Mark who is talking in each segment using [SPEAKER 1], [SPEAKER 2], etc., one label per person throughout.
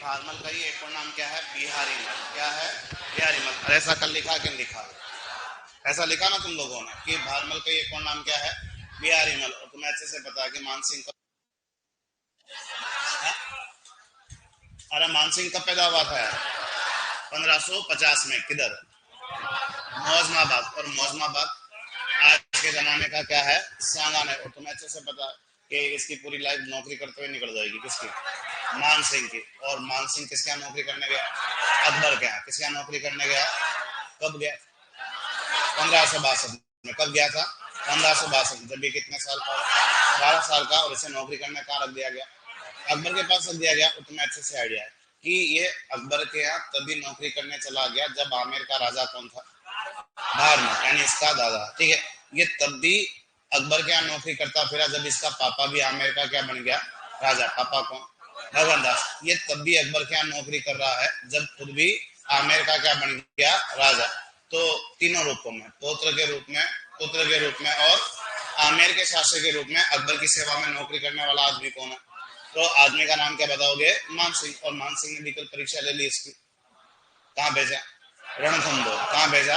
[SPEAKER 1] भारमल का ही एक और नाम क्या है? बिहारी मल। क्या है? बिहारी मल। ऐसा कल लिखा कि नहीं लिखा? ऐसा लिखा ना तुम लोगों ने कि भारमल का एक और नाम क्या है? बिहारी मल। और तुम्हें अच्छे से पता है कि मानसिंह का, अरे मानसिंह कब पैदा हुआ था यार? 1550 में। किधर? मौजमाबाद। और मौजमाबाद आज के जमाने का क्या है? सांगान है। और तुम्हें अच्छे से पता है कि इसकी पूरी लाइफ नौकरी करते हुए निकल जाएगी। किसकी? मानसिंह की। और मानसिंह किसके यहाँ नौकरी करने गया? अकबर के यहाँ। किसके यहाँ नौकरी करने गया? कब गया? 1562 में। कब गया था? 1562। जब ये कितने साल का? 12 साल का। और इसे नौकरी करने कहाँ रख दिया गया? अकबर के पास रख दिया गया। और तुम्हें अच्छे से आइडिया है कि ये अकबर के यहाँ तभी नौकरी करने चला गया जब आमेर का राजा कौन था? भारमल, यानी इसका दादा। ठीक है। ये तब भी अकबर के यहाँ नौकरी करता फिरा जब इसका पापा भी आमेर का क्या बन गया? राजा। पापा कौन? भगवान दास। ये तब भी अकबर के यहाँ नौकरी कर रहा है जब खुद भी आमेर का क्या बन गया? राजा। तो तीनों रूपों में, पौत्र के रूप में, पुत्र के रूप में और आमेर के शासक के रूप में अकबर की सेवा में नौकरी करने वाला आदमी कौन है? तो आदमी का नाम क्या बताओगे? मानसिंह। और मानसिंह ने भी कल परीक्षा ले ली इसकी। कहाँ भेजा? रणथंबोर। कहाँ भेजा?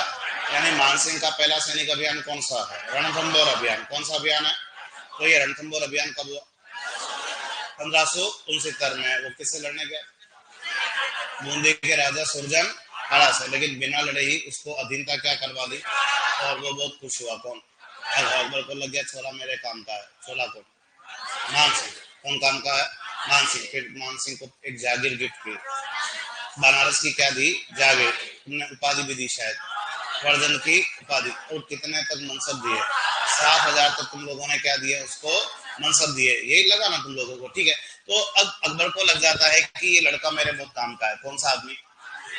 [SPEAKER 1] यानी मानसिंह का पहला सैनिक अभियान कौन सा है? रणथंबोर अभियान। कौन सा अभियान है? तो ये रणथंबोर अभियान कब हुआ? 1569 में। वो किससे लड़ने गया? बूंदी के राजा सुरजन से। लेकिन बिना लड़े ही उसको अधीनता क्या करवा दी? और वो बहुत खुश हुआ। कौन? अकबर को लग गया छोरा मेरे काम का है। छोरा कौन? मानसिंह। कौन काम का है? मानसिंह। फिर मानसिंह को एक जागीर गिफ्ट की। बनारस की क्या दी? जागीर। तुमने उपाधि भी दी शायद, वर्धन की उपाधि। और कितने तक मनसब दिए? 7,000 तक तुम लोगों ने क्या दिए उसको? मनसब दिए। यही लगा ना तुम लोगों को? ठीक है। तो अब अकबर को लग जाता है कि ये लड़का मेरे बहुत काम का है। कौन सा आदमी?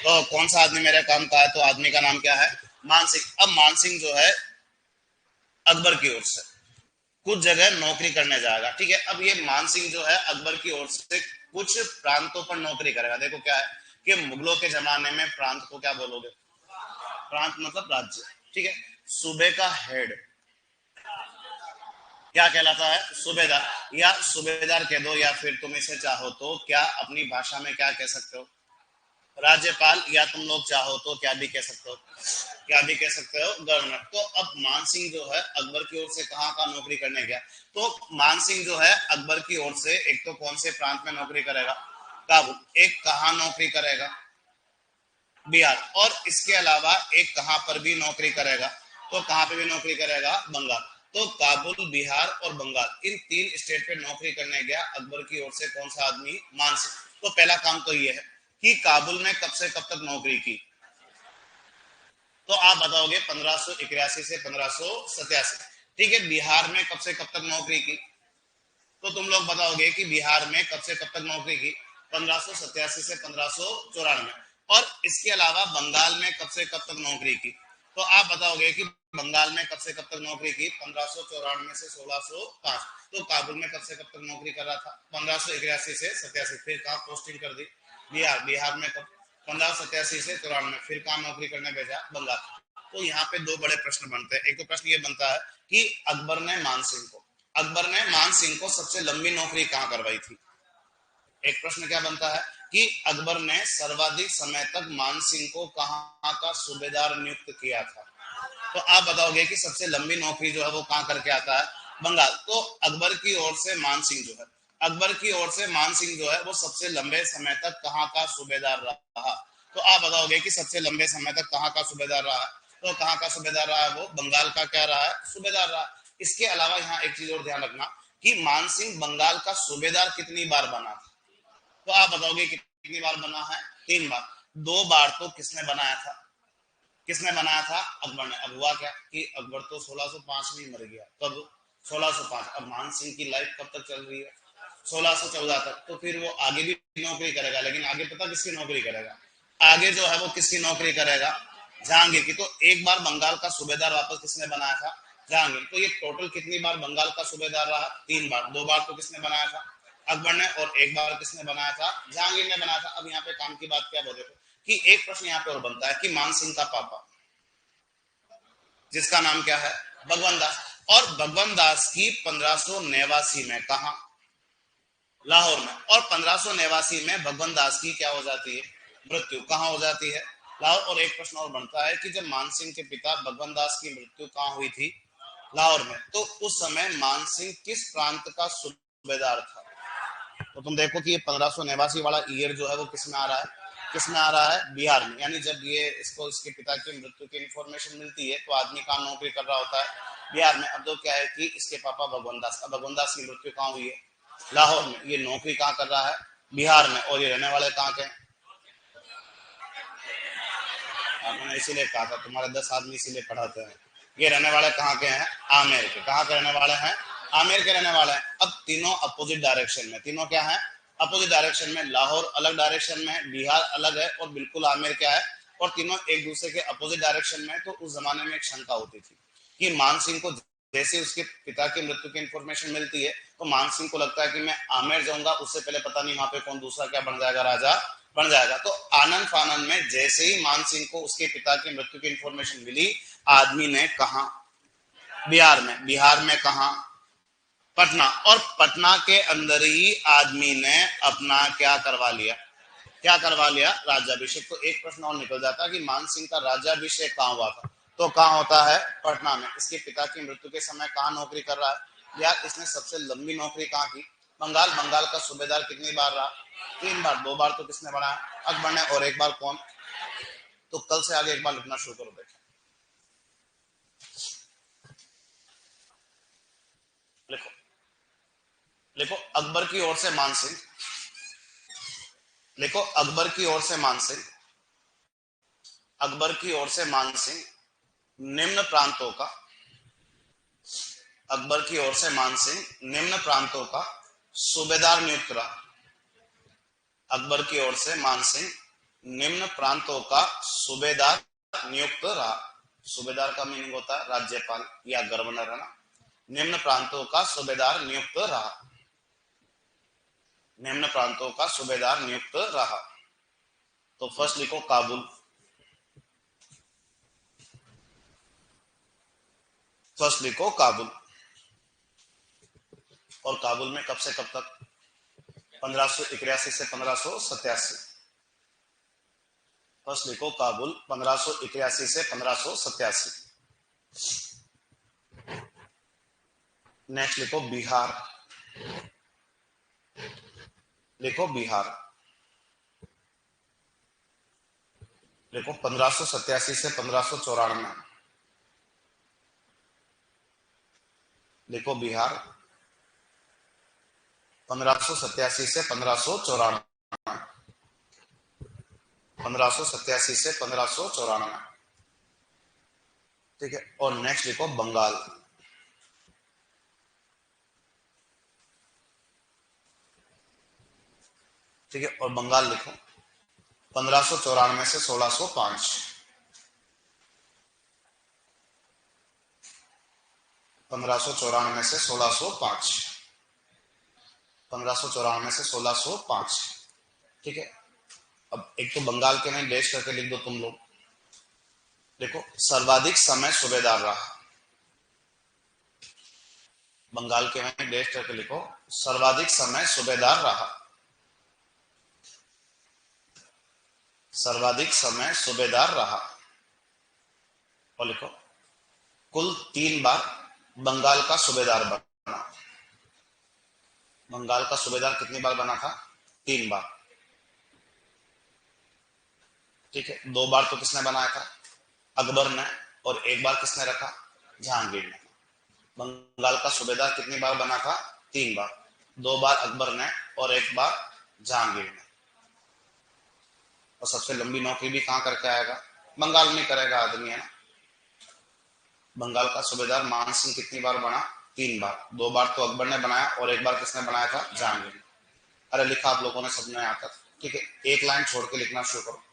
[SPEAKER 1] तो कौन सा आदमी मेरे काम का है? तो आदमी का नाम क्या है? मानसिंह। अब मानसिंह जो है अकबर की ओर से कुछ जगह नौकरी करने जाएगा। ठीक है। अब ये मानसिंह जो है अकबर की ओर से कुछ प्रांतों पर नौकरी करेगा। देखो क्या है कि मुगलों के जमाने में प्रांत को क्या बोलोगे? प्रांत मतलब राज्य। ठीक है। सूबे का हेड क्या कहलाता है? सूबेदार। या सूबेदार कह दो, या फिर तुम इसे चाहो तो क्या अपनी भाषा में क्या कह सकते हो? राज्यपाल। या तुम लोग चाहो तो क्या भी कह सकते हो? क्या भी कह सकते हो? गवर्नर। तो अब मानसिंह जो है अकबर की ओर से कहाँ का नौकरी करने गया? तो मानसिंह जो है अकबर की ओर से एक तो कौन से प्रांत में नौकरी करेगा? काबुल। एक कहाँ नौकरी करेगा? बिहार। और इसके अलावा एक कहां पर भी नौकरी करेगा? तो कहां पे भी नौकरी करेगा? बंगाल। तो काबुल, बिहार और बंगाल, इन 3 स्टेट पे नौकरी करने गया अकबर की ओर से कौन सा आदमी? मानसिंह। तो पहला काम तो ये है कि काबुल में कब से कब तक नौकरी की? तो आप बताओगे 1581 से 1587। ठीक है। बिहार में कब से कब तक नौकरी की? तो तुम लोग बताओगे कि बिहार में कब से कब तक नौकरी की? 1587 से 1594। और इसके अलावा बंगाल में कब से कब तक नौकरी की? तो आप बताओगे कि बंगाल में कब से कब तक नौकरी की? 1594 से 1605। तो काबुल में कब से कब तक नौकरी कर रहा था? 1581 से 87। फिर कहाँ पोस्टिंग कर दी? बिहार। बिहार में कब? 1587 से 94। फिर कहाँ नौकरी करने भेजा? बंगाल। तो यहाँ पे दो बड़े प्रश्न बनते हैं। एक तो प्रश्न ये बनता है कि अकबर ने मान सिंह को सबसे लंबी नौकरी कहां करवाई थी? एक प्रश्न क्या बनता है कि अकबर ने सर्वाधिक समय तक मान सिंह को कहां का सूबेदार नियुक्त किया था? तो आप बताओगे कि सबसे लंबी नौकरी जो है वो कहां करके आता है? बंगाल। तो अकबर की ओर से मान सिंह जो है, अकबर की ओर से मान सिंह जो है वो सबसे लंबे समय तक कहां का सूबेदार रहा? तो आप बताओगे कि सबसे लंबे समय तक कहां का सूबेदार रहा? तो कहां का सूबेदार रहा है? वो बंगाल का क्या रहा है? सूबेदार रहा। इसके अलावा यहाँ एक चीज और ध्यान रखना कि मान सिंह बंगाल का सूबेदार कितनी बार बना था? तो आप बताओगे कितनी बार बना है? 3 बार। 2 बार तो किसने बनाया था? किसने बनाया था? अकबर ने। अब हुआ क्या कि अकबर तो 1605 में मर गया। कब? 1605। अब मान सिंह की लाइफ कब तक चल रही है? 1614 तक। तो फिर वो आगे भी नौकरी करेगा, लेकिन आगे पता किसकी नौकरी करेगा? आगे जो है वो किसकी नौकरी करेगा? जहांगीर की। तो एक बार बंगाल का सूबेदार वापस किसने बनाया था? जहांगीर। तो ये टोटल कितनी बार बंगाल का सूबेदार रहा? 3 बार। 2 बार तो किसने बनाया था? अकबर ने। और एक बार किसने बनाया था? जहांगीर ने बनाया था। अब यहाँ पे काम की बात क्या बोले कि एक प्रश्न यहाँ पे और बनता है कि मान सिंह का पापा, जिसका नाम क्या है? भगवान दास। और भगवान दास की 1589 में कहा? लाहौर में। और 1589 में भगवंत दास की क्या हो जाती है, मृत्यु। कहाँ हो जाती है, लाहौर। और एक प्रश्न और बनता है कि जब मान सिंह के पिता भगवंत दास की मृत्यु कहाँ हुई थी, लाहौर में, तो उस समय मान सिंह किस प्रांत का सूबेदार था। तो तुम देखो कि ये 1589 वाला ईयर जो है वो किस में आ रहा है, किस में आ रहा है, बिहार में। यानी जब ये इसको इसके पिता की मृत्यु की इंफॉर्मेशन मिलती है तो आदमी कहाँ नौकरी कर रहा होता है, बिहार में। अब तो क्या है कि इसके पापा भगवंत दास, भगवंत दास की मृत्यु कहाँ हुई है, लाहौर में। ये नौकरी कहाँ कर रहा है, बिहार में। और ये रहने वाले कहाँ के, मैंने इसीलिए कहा था तुम्हारे 10 आदमी इसीलिए पढ़ाते हैं। ये रहने वाले कहाँ के हैं, आमेर के। कहाँ के रहने वाले हैं, आमेर के रहने वाले हैं। अब तीनों अपोजिट डायरेक्शन में, तीनों क्या है, अपोजिट डायरेक्शन में। लाहौर अलग डायरेक्शन में, बिहार अलग है, और बिल्कुल आमेर क्या है, और तीनों एक दूसरे के अपोजिट डायरेक्शन में। तो उस जमाने में एक शंका होती थी कि मान सिंह को जैसे उसके पिता की मृत्यु की इंफॉर्मेशन मिलती है तो मान सिंह को लगता है कि मैं आमेर जाऊंगा, उससे पहले पता नहीं वहां पे कौन दूसरा क्या बन जाएगा, राजा बन जाएगा। तो आनंद फानन में जैसे ही मान सिंह को उसके पिता की मृत्यु की इंफॉर्मेशन मिली, आदमी ने कहा, बिहार में। बिहार में कहा, पटना। और पटना के अंदर ही आदमी ने अपना क्या करवा लिया, क्या करवा लिया, राज्याभिषेक। तो एक प्रश्न और निकल जाता है कि मान सिंह का राज्याभिषेक कहाँ हुआ था, तो कहाँ होता है, पटना में। इसके पिता की मृत्यु के समय कहाँ नौकरी कर रहा है, यार इसने सबसे लंबी नौकरी कहाँ की, बंगाल। बंगाल का सूबेदार कितनी बार रहा, 3 बार। 2 बार तो किसने बनाया, अकबर ने, और 1 बार कौन। तो कल से आगे एक बार लिखना शुरू करो, देखें। लिखो, लिखो अकबर की ओर से मान सिंह, लिखो अकबर की ओर से मान सिंह, अकबर की ओर से मान सिंह निम्न प्रांतों का, अकबर की ओर से मान सिंह निम्न प्रांतों का सूबेदार नियुक्त रहा। अकबर की ओर से मान सिंह निम्न प्रांतों का सूबेदार नियुक्त रहा। सूबेदार का मीनिंग होता है राज्यपाल या गवर्नर, है ना। निम्न प्रांतों का सूबेदार नियुक्त रहा, निम्न प्रांतों का सूबेदार नियुक्त रहा। तो फर्स्ट लिखो काबुल, फर्स्ट लिखो काबुल। और काबुल में कब से कब तक, 1581 से 1587। फर्स्ट लिखो काबुल 1581 से 1587। नेक्स्ट लिखो बिहार, लिखो बिहार, लिखो 1587 से 1594। लिखो बिहार 1587 से 1594, 1587 से 1594। ठीक है। और नेक्स्ट लिखो बंगाल, ठीक है। और बंगाल लिखो 1594 से 1605, 1594 से 1605, 1594 से 1605। ठीक है। अब एक तो बंगाल के नहीं देश करके लिख दो तुम लोग। देखो सर्वाधिक समय सूबेदार रहा, बंगाल के में देश करके लिखो, सर्वाधिक समय सूबेदार रहा, सर्वाधिक समय सूबेदार रहा। और लिखो कुल 3 बार बंगाल का सूबेदार बना। बंगाल का सूबेदार कितनी बार बना था, 3 बार। ठीक है। 2 बार तो किसने बनाया था, अकबर ने, और 1 बार किसने रखा, जहांगीर ने। बंगाल का सूबेदार कितनी बार बना था, 3 बार। 2 बार अकबर ने और 1 बार जहांगीर ने। और सबसे लंबी नौकरी भी कहां करके आएगा, बंगाल में करेगा आदमी, है ना। बंगाल का सूबेदार मान सिंह कितनी बार बना, 3 बार। 2 बार तो अकबर ने बनाया और 1 बार किसने बनाया था, जहांगीर ने। अरे लिखा आप लोगों ने सबने यहाँ तक, ठीक है। एक लाइन छोड़ के लिखना शुरू करो।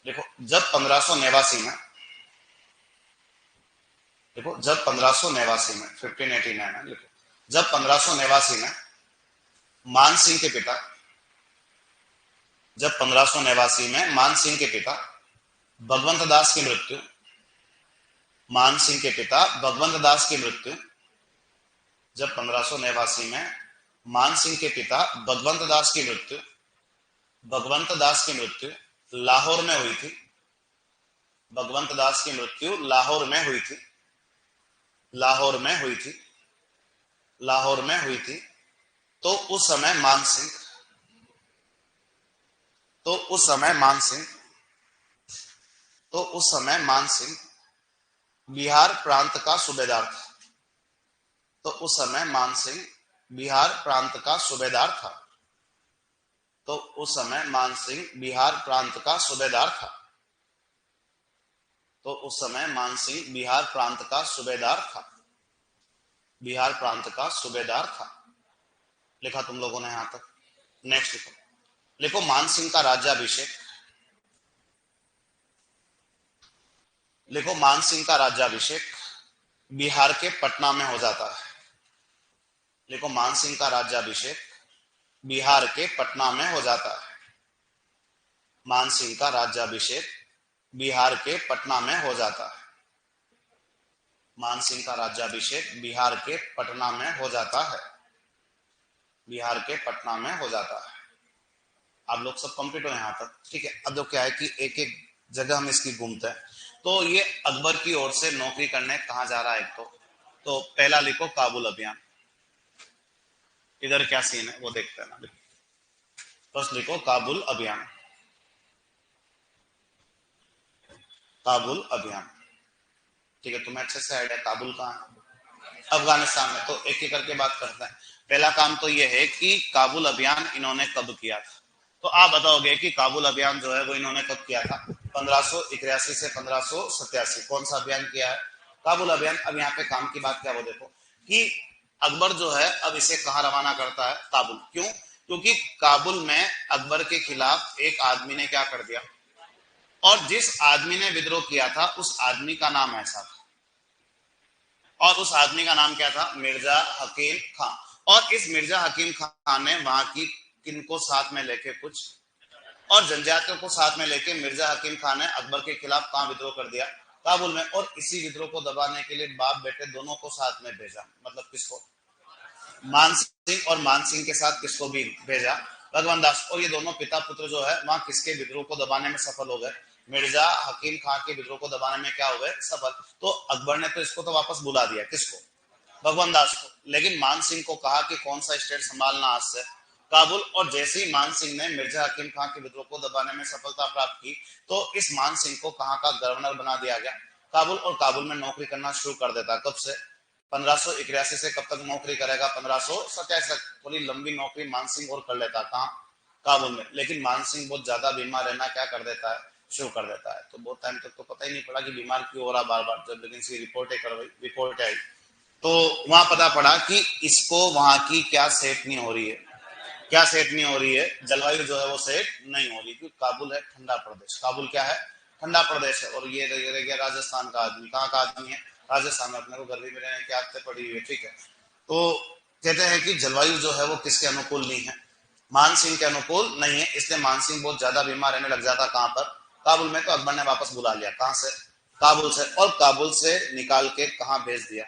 [SPEAKER 1] देखो जब 1589 में, देखो जब 1589 में, 1589 में लिखो, जब 1589 में मान सिंह के पिता, जब 1589 में मान सिंह के पिता भगवंत दास की मृत्यु, मान सिंह के पिता भगवंत दास की मृत्यु, जब 1589 में मान सिंह के पिता भगवंत दास की मृत्यु लाहौर में हुई थी। भगवंत दास की मृत्यु लाहौर में हुई थी। लाहौर में हुई थी। लाहौर में हुई थी। तो उस समय मान सिंह तो उस समय मान सिंह तो उस समय मान सिंह बिहार प्रांत का सूबेदार था। तो उस समय मान सिंह बिहार प्रांत का सूबेदार था। तो उस समय मान सिंह बिहार प्रांत का सूबेदार था। तो उस समय मान सिंह बिहार प्रांत का सूबेदार था। बिहार प्रांत का सूबेदार था। लिखा तुम लोगों ने यहां तक। नेक्स्ट लिखो। लिखो मान सिंह का राज्याभिषेक। लिखो मान सिंह का राज्याभिषेक बिहार के पटना में हो जाता है। लिखो मान सिंह का राज्याभिषेक बिहार के पटना में हो जाता है। मान सिंह का राज्याभिषेक बिहार के पटना में हो जाता है। मान सिंह का राज्याभिषेक बिहार के पटना में हो जाता है। बिहार के पटना में हो जाता है। आप लोग सब कंप्लीट हो यहां तक, ठीक है। अब जो क्या है कि एक एक जगह हम इसकी घूमते हैं। तो ये अकबर की ओर से नौकरी करने कहां जा रहा है एक तो पहला लिखो काबुल अभियान। इधर क्या सीन है वो देखते हैं ना। फर्स्ट लिखो काबुल अभियान। काबुल अभियान, ठीक है। तुम्हें अच्छे से आइडिया काबुल कहां है? अफगानिस्तान में। तो एक एक करके बात करते हैं। पहला काम तो यह है कि काबुल अभियान इन्होंने कब किया था। तो आप बताओगे कि काबुल अभियान जो है वो इन्होंने कब किया था? 1581 से 1587। कौन सा अभियान किया है? काबुल अभियान। अब यहाँ पे काम की बात क्या वो देखो कि अकबर जो है अब इसे कहां रवाना करता है? काबुल। क्यों? क्योंकि काबुल में अकबर के खिलाफ एक आदमी ने क्या कर दिया, और जिस आदमी ने विद्रोह किया था उस आदमी का नाम ऐसा था, और उस आदमी का नाम क्या था? मिर्जा हकीम खान। और इस मिर्जा हकीम खान ने वहां की किनको साथ में लेके कुछ और जनजातियों को साथ में लेके मिर्जा हकीम खान ने अकबर के खिलाफ कहां विद्रोह कर दिया? काबुल में। और इसी विद्रोह को दबाने के लिए बाप बेटे दोनों को साथ में भेजा। मतलब किसको? मान सिंह। और मान सिंह के साथ किसको भी भेजा? भगवान दास। और ये दोनों पिता पुत्र जो है वहां किसके विद्रोह को दबाने में सफल हो गए? मिर्जा हकीम खान के विद्रोह को दबाने में क्या हो गए? सफल। तो अकबर ने तो इसको तो वापस बुला दिया। किसको? भगवान दास को। लेकिन मान सिंह को कहा कि कौन सा स्टेट संभालना आज से? काबुल। और जैसे ही मान सिंह ने मिर्जा हकीम खान के विद्रोह को दबाने में सफलता प्राप्त की तो इस मान सिंह को कहां का गवर्नर बना दिया गया? काबुल। और काबुल में नौकरी करना शुरू कर देता। कब से? 1581 से कब तक नौकरी करेगा? 1587 तक। थोड़ी लंबी नौकरी मान सिंह और कर लेता। कहां? काबुल में। लेकिन मान सिंह बहुत ज्यादा बीमार रहना क्या कर देता है? शुरू कर देता है। तो बहुत टाइम तक तो पता ही नहीं पड़ा कि बीमार क्यों हो रहा बार बार। जब लेकिन इसकी रिपोर्ट आई तो वहां पता पड़ा कि इसको वहां की क्या सेट नहीं हो रही है। क्या सेट नहीं हो रही है? जलवायु जो है वो सेट नहीं हो रही। क्योंकि काबुल है ठंडा प्रदेश। काबुल क्या है? ठंडा प्रदेश है। और ये रह गया राजस्थान का आदमी। कहाँ का आदमी है? राजस्थान में। अपने को गर्मी में रहने की आदतें पड़ी हुई है, ठीक है। तो कहते हैं कि जलवायु जो है वो किसके अनुकूल नहीं है? मान सिंह के अनुकूल नहीं है। इसलिए मान सिंह बहुत ज्यादा बीमार रहने लग जाता। कहां पर? काबुल में। तो अकबर ने वापस बुला लिया। कहां से? काबुल से। और काबुल से निकाल के कहां भेज दिया?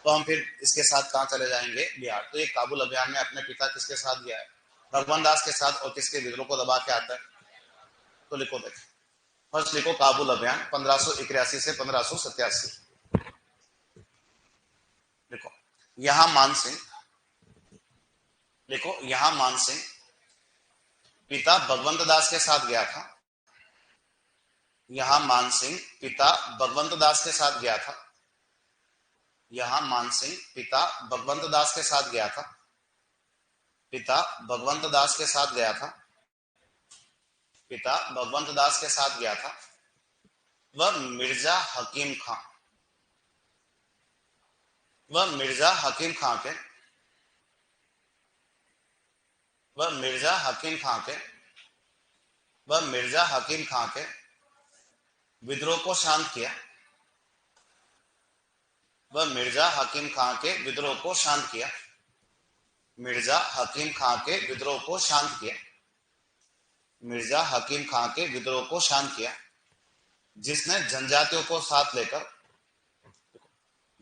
[SPEAKER 1] तो हम फिर इसके साथ कहां चले जाएंगे? बिहार। तो ये काबुल अभियान में अपने पिता किसके साथ गया है? भगवान दास के साथ। और किसके विद्रोह को दबा के आता है? तो लिखो देखें। फर्स्ट लिखो काबुल अभियान 1581 से 1587। लिखो यहां मान सिंह। लिखो यहां मान सिंह पिता भगवंत दास के साथ गया था। यहां मान सिंह पिता भगवंत दास के साथ गया था। यहां मान सिंह पिता भगवंत दास के साथ गया था। पिता भगवंत दास के साथ गया था। पिता भगवंत दास के साथ गया था। वह मिर्जा हकीम खान। वह मिर्जा हकीम खान के वह मिर्जा हकीम खान के वह मिर्जा हकीम खान के विद्रोह को शांत किया। वह मिर्जा हकीम खान के विद्रोह को शांत किया। मिर्जा हकीम खान के विद्रोह को शांत किया। मिर्जा हकीम खान के विद्रोह को शांत किया। जिसने जनजातियों को साथ लेकर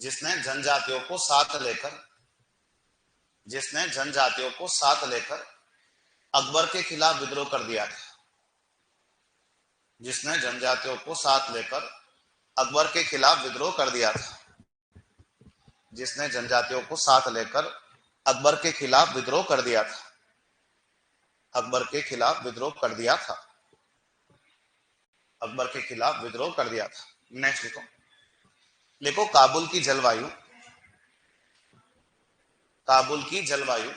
[SPEAKER 1] जिसने जनजातियों को साथ लेकर जिसने जनजातियों को साथ लेकर अकबर के खिलाफ विद्रोह कर दिया था। जिसने जनजातियों को साथ लेकर अकबर के खिलाफ विद्रोह कर दिया था। जिसने जनजातियों को साथ लेकर अकबर के खिलाफ विद्रोह कर दिया था। अकबर के खिलाफ विद्रोह कर दिया था। अकबर के खिलाफ विद्रोह कर दिया था। नेक्स्ट लिखो। लिखो काबुल की जलवायु, काबुल की जलवायु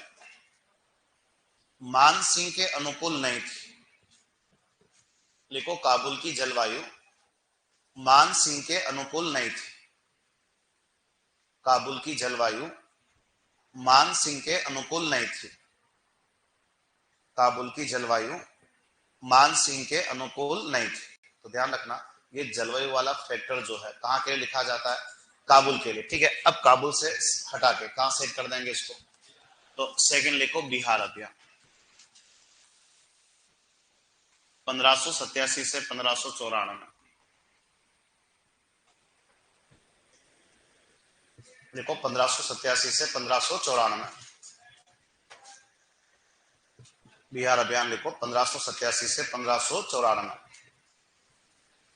[SPEAKER 1] मान सिंह के अनुकूल नहीं थी। लिखो काबुल की जलवायु मान सिंह के अनुकूल नहीं थी। काबुल की जलवायु मान सिंह के अनुकूल नहीं थी। काबुल की जलवायु मान सिंह के अनुकूल नहीं थी। तो ध्यान रखना ये जलवायु वाला फैक्टर जो है कहां के लिए लिखा जाता है, काबुल के लिए। ठीक है, अब काबुल से हटा के कहां सेट कर देंगे इसको, तो सेकंड लिखो बिहार अभियान 1587 से 1594। देखो 1587 से 1594 बिहार अभियान लिखो 1587 से 1594।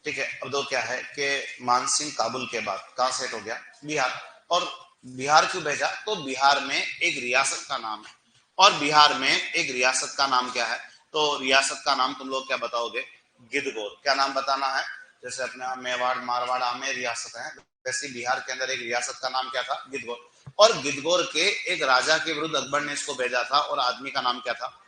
[SPEAKER 1] ठीक है, अब दो क्या है कि मानसिंह काबुल के बाद कहां सेट हो गया, बिहार। और बिहार क्यों भेजा, तो बिहार में एक रियासत का नाम है, और बिहार में एक रियासत का नाम क्या है, तो रियासत का नाम तुम लोग क्या बताओगे, गिद्धगौर। क्या नाम बताना है, जैसे अपने मेवाड़ मारवाड़ आमेर रियासत है, वैसे बिहार के अंदर एक रियासत का नाम क्या था, गिद्धगौर। और गिद्धगौर के एक राजा के विरुद्ध अकबर ने इसको भेजा था, और आदमी का नाम क्या था,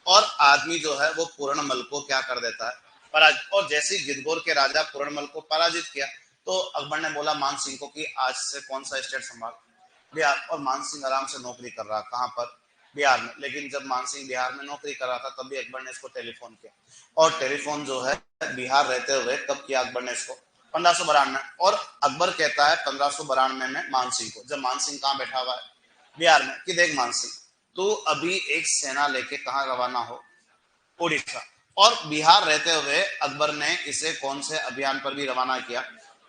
[SPEAKER 1] और आदमी जो है वो पूर्णमल को क्या कर देता है, पराजित। और जैसे गिद्धगौर के राजा पूर्णमल को पराजित किया, तो अकबर ने बोला मान सिंह को कि आज से कौन सा स्टेट संभाल, बिहार। और मान सिंह आराम से नौकरी कर रहा, कहां पर, बिहार में। लेकिन जब मान सिंह बिहार में नौकरी कर रहा था तब भी अकबर ने इसको टेलीफोन किया, और टेलीफोन जो है बिहार रहते हुए कब किया अकबर ने इसको, 1592। और अकबर कहता है 1592 में मान सिंह को, जब मान सिंह कहां बैठा हुआ है, बिहार में, कि देख मान सिंह तू अभी एक सेना लेके कहां रवाना हो, उड़ीसा। और बिहार रहते हुए अकबर ने इसे कौन से अभियान पर भी रवाना किया,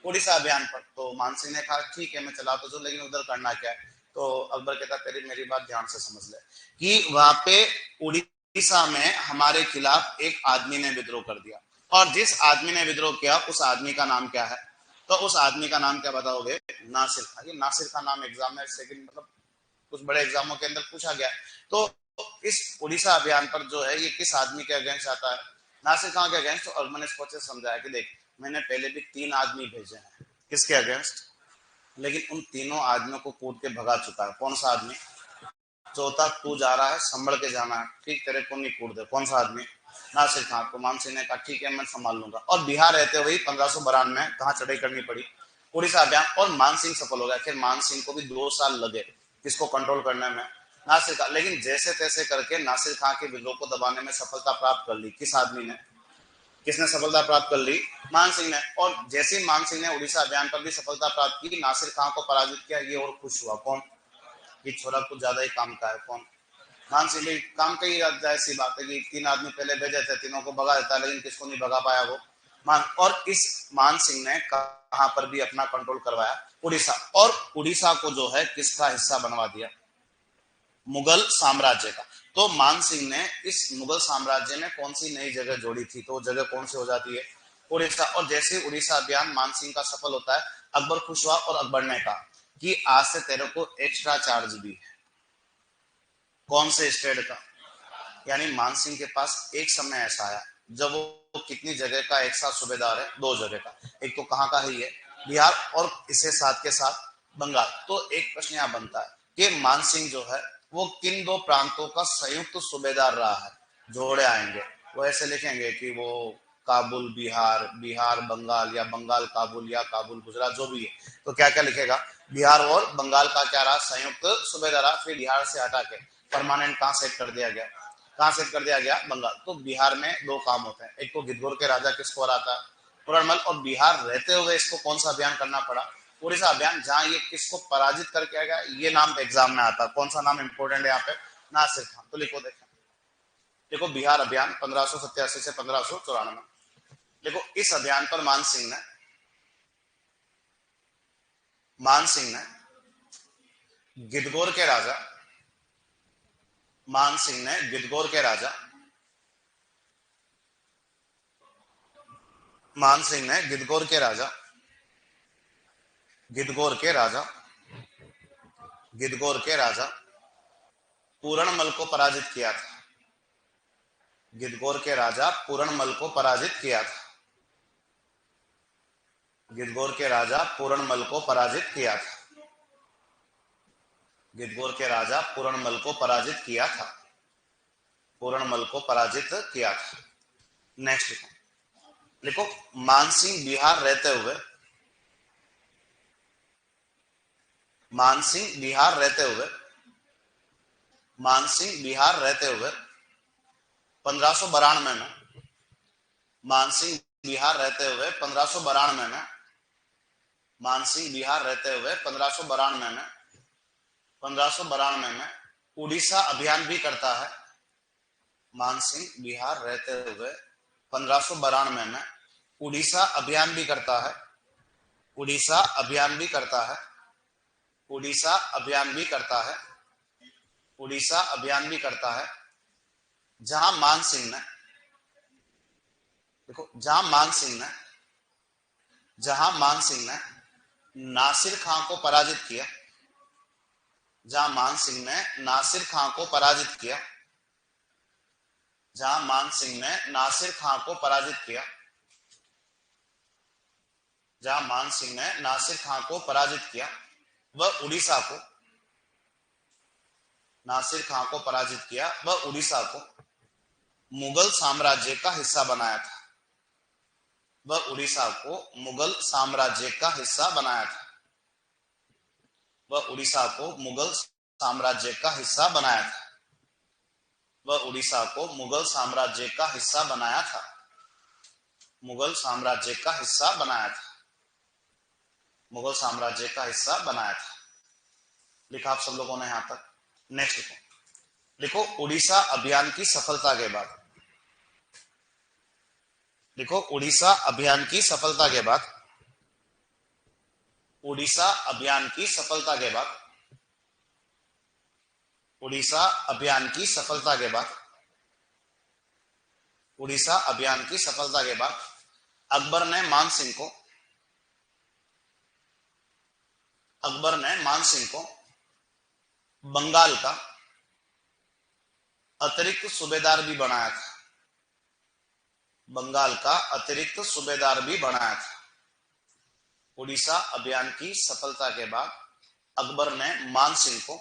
[SPEAKER 1] उड़ीसा अभियान पर। तो मानसिंह ने कहा ठीक है मैं चला तो लेकिन उधर करना क्या है, तो अकबर कहता तेरी मेरी बात ध्यान से समझ ले कि वहां पे उड़ीसा में हमारे खिलाफ एक आदमी ने विद्रोह कर दिया, और जिस आदमी ने विद्रोह किया उस आदमी का नाम क्या है, तो उस आदमी का नाम क्या बताओगे, नासिर खान। ये नासिर खान नाम एग्जाम में सेकंड मतलब कुछ बड़े एग्जामों के अंदर पूछा गया। तो इस उड़ीसा अभियान पर जो है ये किस आदमी के अगेंस्ट आता है, नासिर खान के अगेंस्ट। तो अकबर ने इसको अच्छे समझाया कि देख मैंने पहले भी 3 आदमी भेजे हैं, किसके अगेंस्ट, लेकिन उन तीनों आदमियों को कूट के भगा चुका है, कौन सा आदमी, चौथा तू जा रहा है संभल के जाना है, ठीक तेरे को नहीं कूट दे, कौन सा आदमी, नासिर खान को। मान सिंह ने कहा ठीक है मैं संभाल लूंगा। और बिहार रहते हुए 1592 में कहां चढ़ाई करनी पड़ी, उड़ीसा अभियान, और मान सिंह सफल हो गया। फिर मान सिंह को भी 2 साल लगे किसको कंट्रोल करने में, नासिर खान। लेकिन जैसे तैसे करके नासिर खान के विद्रोह को दबाने में सफलता प्राप्त कर ली, किस आदमी ने, किसने सफलता प्राप्त कर ली, मान सिंह ने। और जैसे ही मान सिंह ने उड़ीसा अभियान पर भी सफलता प्राप्त की, नासिर खान को पराजित किया, ये और खुश हुआ, कौन, ये छोरा कुछ ज्यादा ही काम का है, कौन, मान सिंह। भी काम का ही ऐसी बात है कि 3 आदमी पहले भेजे थे, तीनों को भगा देता, लेकिन किसको नहीं भगा पाया, वो मान। और इस मान सिंह ने कहां पर भी अपना कंट्रोल करवाया, उड़ीसा। और उड़ीसा को जो है किसका हिस्सा बनवा दिया, मुगल साम्राज्य का। तो मान सिंह ने इस मुगल साम्राज्य में कौन सी नई जगह जोड़ी थी, तो जगह कौन सी हो जाती है, उड़ीसा। और जैसे उड़ीसा अभियान मान सिंह का सफल होता है, अकबर खुश हुआ, और अकबर ने कहा कि आज से तेरे को एक्स्ट्रा चार्ज भी है, कौन से स्टेट का, यानी मान सिंह के पास एक समय ऐसा आया जब वो कितनी जगह का एक साथ सूबेदार है, 2 जगह का, एक तो कहां का ही है, बिहार, और इसे साथ के साथ बंगाल। तो एक प्रश्न यहां बनता है कि मान सिंह जो है वो किन 2 प्रांतों का संयुक्त सूबेदार रहा है, जोड़े आएंगे, वो ऐसे लिखेंगे कि वो काबुल बिहार, बिहार बंगाल, या बंगाल काबुल, या काबुल गुजरात, जो भी है। तो क्या क्या लिखेगा, बिहार और बंगाल का क्या रहा, संयुक्त सूबेदार रहा। फिर बिहार से हटा के परमानेंट कहां सेट कर दिया गया, कहां सेट कर दिया गया, बंगाल। तो बिहार में 2 काम होते हैं, एक तो गिद्धगौर के राजा किसको हराता है, पूरनमल। और बिहार रहते हुए इसको कौन सा अभियान करना पड़ा, उड़ीसा अभियान, जहां ये किसको पराजित करके आ गया, ये नाम एग्जाम में आता है, कौन सा नाम इंपोर्टेंट है यहाँ पे, नासिर खान। तो लिखो, देखें देखो बिहार अभियान 1587 से 1594। देखो इस अभियान पर मान सिंह ने गिद्धगौर के राजा मान सिंह ने गिद्धगौर के राजा मान सिंह ने गिद्धगौर के राजा गिद्धगौर के राजा गिद्धगौर के राजा पूरणमल को पराजित किया था। गिद्धगौर के राजा पूरणमल को पराजित किया था। गिद्धगौर के राजा पूरणमल को पराजित किया था। गिद्धगौर के राजा पूरणमल को पराजित किया था। पूरणमल को पराजित किया था। नेक्स्ट लिखो मानसिंह बिहार रहते हुए मानसिंह बिहार रहते हुए मानसिंह बिहार रहते हुए 1592 में मानसिंह बिहार रहते हुए 1592 में मानसिंह बिहार रहते हुए 1592 में उड़ीसा अभियान भी करता है। मानसिंह बिहार रहते हुए 1592 में उड़ीसा अभियान भी करता है। उड़ीसा अभियान भी करता है। उड़ीसा अभियान भी करता है। उड़ीसा अभियान भी करता है। जहां मानसिंह ने देखो जहां मानसिंह ने नासिर खां को पराजित किया। जहां मानसिंह ने नासिर खां को पराजित किया। जहां मानसिंह ने नासिर खां को पराजित किया। जहां मानसिंह ने नासिर खां को पराजित किया वह उड़ीसा को नासिर खां को पराजित किया वह उड़ीसा को मुगल साम्राज्य का हिस्सा बनाया था। वह उड़ीसा को मुगल साम्राज्य का हिस्सा बनाया था। वह उड़ीसा को मुगल साम्राज्य का हिस्सा बनाया था। वह उड़ीसा को मुगल साम्राज्य का हिस्सा बनाया था। मुगल साम्राज्य का हिस्सा बनाया था। मुगल साम्राज्य का हिस्सा बनाया था। लिखा आप सब लोगों ने यहां तक। नेक्स्ट लिखो उड़ीसा अभियान की सफलता के बाद लिखो उड़ीसा अभियान की सफलता के बाद उड़ीसा अभियान की सफलता के बाद उड़ीसा अभियान की सफलता के बाद उड़ीसा अभियान की सफलता के बाद अकबर ने मानसिंह को बंगाल का अतिरिक्त सूबेदार भी बनाया था। बंगाल का अतिरिक्त सूबेदार भी बनाया था। उड़ीसा अभियान की सफलता के बाद अकबर ने मानसिंह को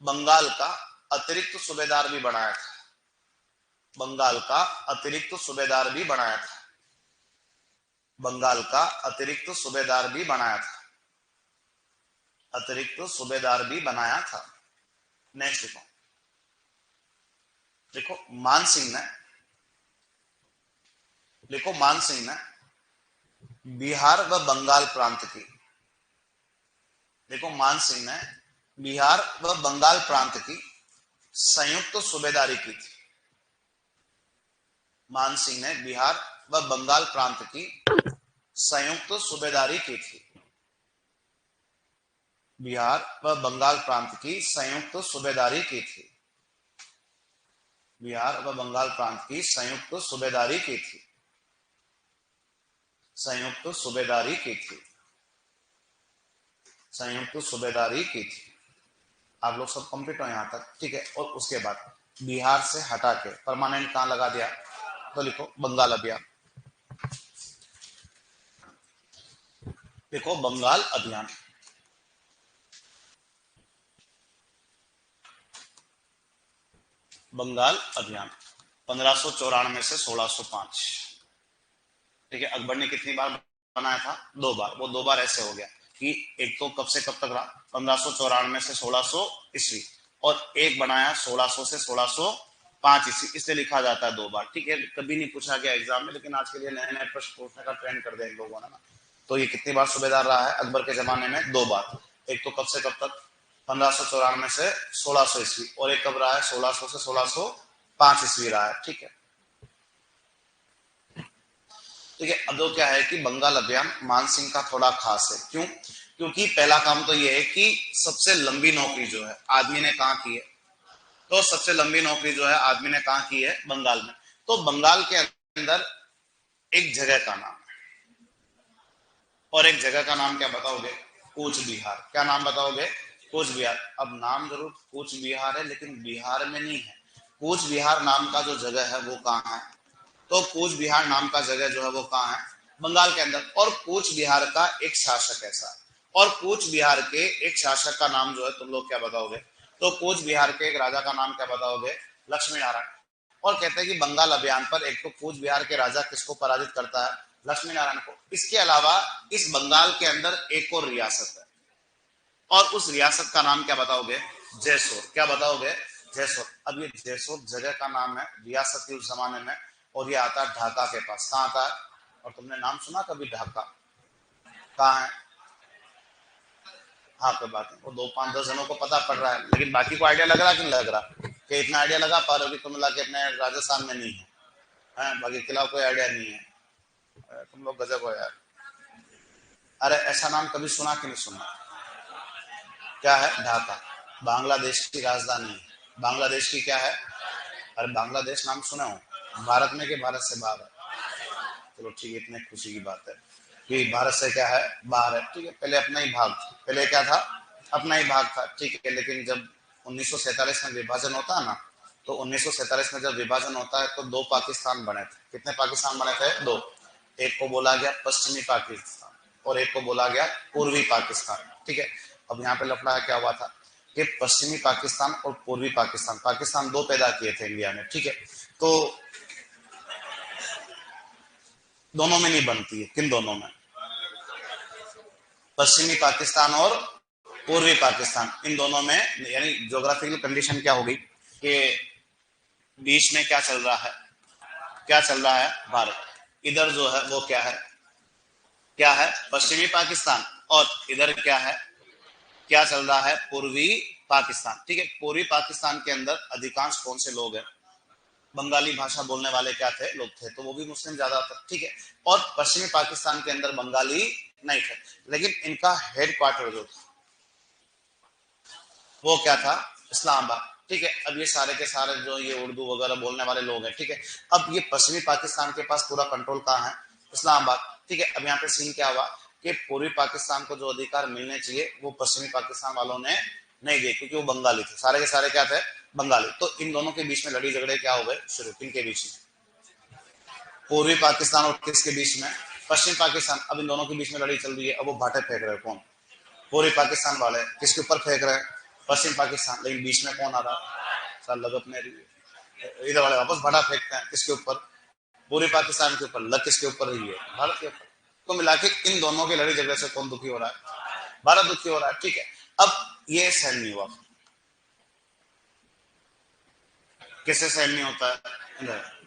[SPEAKER 1] बंगाल का अतिरिक्त सूबेदार भी बनाया था। बंगाल का अतिरिक्त सूबेदार भी बनाया था। बंगाल का अतिरिक्त सूबेदार भी बनाया था। अतिरिक्त सूबेदार भी बनाया था। नेक्स्ट देखो मानसिंह ने बिहार व बंगाल प्रांत की मानसिंह ने बिहार व बंगाल प्रांत की संयुक्त सूबेदारी की थी। मानसिंह ने बिहार व बंगाल प्रांत की संयुक्त सूबेदारी की थी। बिहार व बंगाल प्रांत की संयुक्त सूबेदारी की थी। बिहार व बंगाल प्रांत की संयुक्त सूबेदारी की थी। संयुक्त सूबेदारी की थी। संयुक्त सूबेदारी की थी। आप लोग सब कंप्लीट हो यहां तक, ठीक है। और उसके बाद बिहार से हटा के परमानेंट कहां लगा दिया, तो लिखो बंगाल अभियान। देखो बंगाल अभियान। बंगाल अभियान 1594 से 1605, ठीक है। अकबर ने कितनी बार बनाया था? 2 बार। वो 2 बार ऐसे हो गया कि एक तो कब से कब तक रहा, 1594 से 1600 ईस्वी, और एक बनाया 1600 से 1605 ईस्वी, इसलिए लिखा जाता है 2 बार, ठीक है। कभी नहीं पूछा गया एग्जाम में, लेकिन आज के लिए नए नए प्रश्न पूछने का ट्रेंड कर दें लोगों ने ना। तो ये कितनी बार सूबेदार रहा है अकबर के जमाने में? 2 बार। एक तो कब से कब तक, 1594 से 1600 ईस्वी, और एक कब रहा है? 1600 से 1605 ईस्वी रहा है, ठीक है। ठीक है। अब तो क्या है कि बंगाल अभियान मानसिंह का थोड़ा खास है। क्यों? क्योंकि पहला काम तो ये है कि सबसे लंबी नौकरी जो है आदमी ने कहाँ की है, तो सबसे लंबी नौकरी जो है आदमी ने कहाँ की है, बंगाल में। तो बंगाल के अंदर एक जगह का नाम है, और एक जगह का नाम क्या बताओगे, कूच बिहार। क्या नाम बताओगे, कूच बिहार। अब नाम जरूर कूच बिहार है, लेकिन बिहार में नहीं है। कूच बिहार नाम का जो जगह है वो कहाँ है, तो कूच बिहार नाम का जगह जो है वो कहाँ है, बंगाल के अंदर। और कूच बिहार का एक शासक ऐसा, और कूच बिहार के एक शासक का नाम जो है तुम लोग क्या बताओगे, तो कूच बिहार के एक राजा का नाम क्या बताओगे, लक्ष्मी नारायण। और कहते हैं कि बंगाल अभियान पर एक तो कूच बिहार के राजा किसको पराजित करता है, लक्ष्मी नारायण को। इसके अलावा इस बंगाल के अंदर एक और रियासत है, और उस रियासत का नाम क्या बताओगे, जयसोर। क्या बताओगे, जयसोर। अब ये जयसोर जगह का नाम है, रियासत के उस जमाने में, और ये आता है ढाका के पास। कहाँ आता है, और तुमने नाम सुना कभी ढाका, कहाँ है। हाँ कोई बात नहीं, वो 2 5 10 जनों को पता पड़ रहा है, लेकिन बाकी को आइडिया लग रहा है कि नहीं लग रहा, कि इतना आइडिया लगा पा रहे हो कि तुम मिला के अपने राजस्थान में नहीं है, बाकी खिलाफ कोई आइडिया नहीं है। तुम लोग गजब हो यार। अरे ऐसा नाम कभी सुना कि नहीं सुना, क्या है, ढाका। बांग्लादेश की राजधानी है। बांग्लादेश की क्या है, अरे बांग्लादेश नाम सुना हो, भारत में कि भारत से बाहर है, चलो ठीक है, इतने खुशी की बात है कि भारत से क्या है, बाहर है, ठीक है। पहले अपना ही भाग, पहले क्या था, अपना ही भाग था, ठीक है। लेकिन जब 1947 में विभाजन होता है ना, तो 1947 में जब विभाजन होता है तो 2 पाकिस्तान बने थे। कितने पाकिस्तान बने थे, 2। एक को बोला गया पश्चिमी पाकिस्तान, और एक को बोला गया पूर्वी पाकिस्तान, ठीक है। अब यहाँ पे लफड़ा क्या हुआ था कि पश्चिमी पाकिस्तान और पूर्वी पाकिस्तान, पाकिस्तान 2 पैदा किए थे इंडिया ने, ठीक है। तो दोनों में नहीं बनती है, किन दोनों में, पश्चिमी पाकिस्तान और पूर्वी पाकिस्तान, इन दोनों में। यानी ज्योग्राफिकल कंडीशन क्या होगी कि बीच में क्या चल रहा है, क्या चल रहा है, भारत। इधर जो है वो क्या है, पश्चिमी पाकिस्तान, और इधर क्या है, क्या चल रहा है, पूर्वी पाकिस्तान, ठीक है। पूर्वी पाकिस्तान के अंदर अधिकांश कौन से लोग हैं, बंगाली भाषा बोलने वाले क्या थे, लोग थे, तो वो भी मुस्लिम ज्यादा थे, ठीक है। और पश्चिमी पाकिस्तान के अंदर बंगाली नहीं थे, लेकिन इनका हेडक्वार्टर जो था वो क्या था, इस्लामाबाद, ठीक है। अब ये सारे के सारे जो ये उर्दू वगैरह बोलने वाले लोग हैं, ठीक है। अब ये पश्चिमी पाकिस्तान के पास पूरा कंट्रोल कहाँ है, इस्लामाबाद, ठीक है। अब यहाँ पे सीन क्या हुआ कि पूर्वी पाकिस्तान को जो अधिकार मिलने चाहिए वो पश्चिमी पाकिस्तान वालों ने नहीं दिए, क्योंकि वो बंगाली थे, सारे के सारे क्या थे, बंगाली। तो इन दोनों के बीच में लड़ी झगड़े क्या हो गए शुरू, इनके बीच में, पूर्वी पाकिस्तान और किसके बीच में, पश्चिम पाकिस्तान। अब इन दोनों के बीच में लड़ी चल रही है। अब वो भाटे फेंक रहे हैं, कौन, पूर्वी पाकिस्तान वाले किसके ऊपर फेंक रहे हैं, पश्चिम पाकिस्तान, लेकिन बीच में कौन आ रहा है, सर लगत में इधर वाले वापस भाटा फेंकते हैं किसके ऊपर, पूर्वी पाकिस्तान के ऊपर। लग किसके ऊपर रही है, भारत के ऊपर। तो मिला के इन दोनों के लड़ी झगड़े से कौन दुखी हो रहा है, भारत दुखी हो रहा है, ठीक है। अब ये सहन नहीं हुआ, किससे सहन नहीं होता है,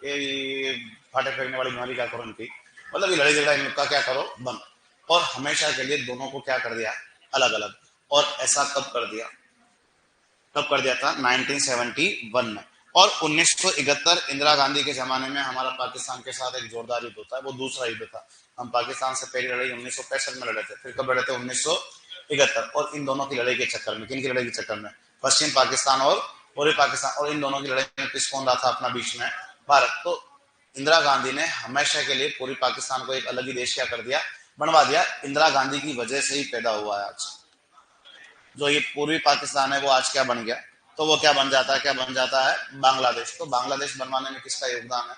[SPEAKER 1] ये फाटे फेंकने वाली बीमारी क्या करो इनकी, मतलब ये लड़ाई झगड़ा इनका क्या करो बंद, और हमेशा के लिए दोनों को क्या कर दिया, अलग अलग। और ऐसा कब कर दिया, कब कर दिया था, 1971 में। और 1971 इंदिरा गांधी के जमाने में हमारा पाकिस्तान के साथ एक जोरदार युद्ध होता है, वो दूसरा युद्ध था। हम पाकिस्तान से पहली लड़ाई 1965 में लड़े थे, फिर कब लड़े थे, 1971। और इन दोनों की लड़ाई के चक्कर में, किन की लड़ाई के चक्कर में, पश्चिम पाकिस्तान और पूर्वी पाकिस्तान, और इन दोनों की लड़ाई में किस कौन रहा था अपना बीच में, भारत। तो इंदिरा गांधी ने हमेशा के लिए पूर्वी पाकिस्तान को एक अलग ही देश क्या कर दिया, बनवा दिया। इंदिरा गांधी की वजह से ही पैदा हुआ है आज जो ये पूर्वी पाकिस्तान है, वो आज क्या बन गया, तो वो क्या बन जाता है, क्या बन जाता है, बांग्लादेश। तो बांग्लादेश बनवाने में किसका योगदान है,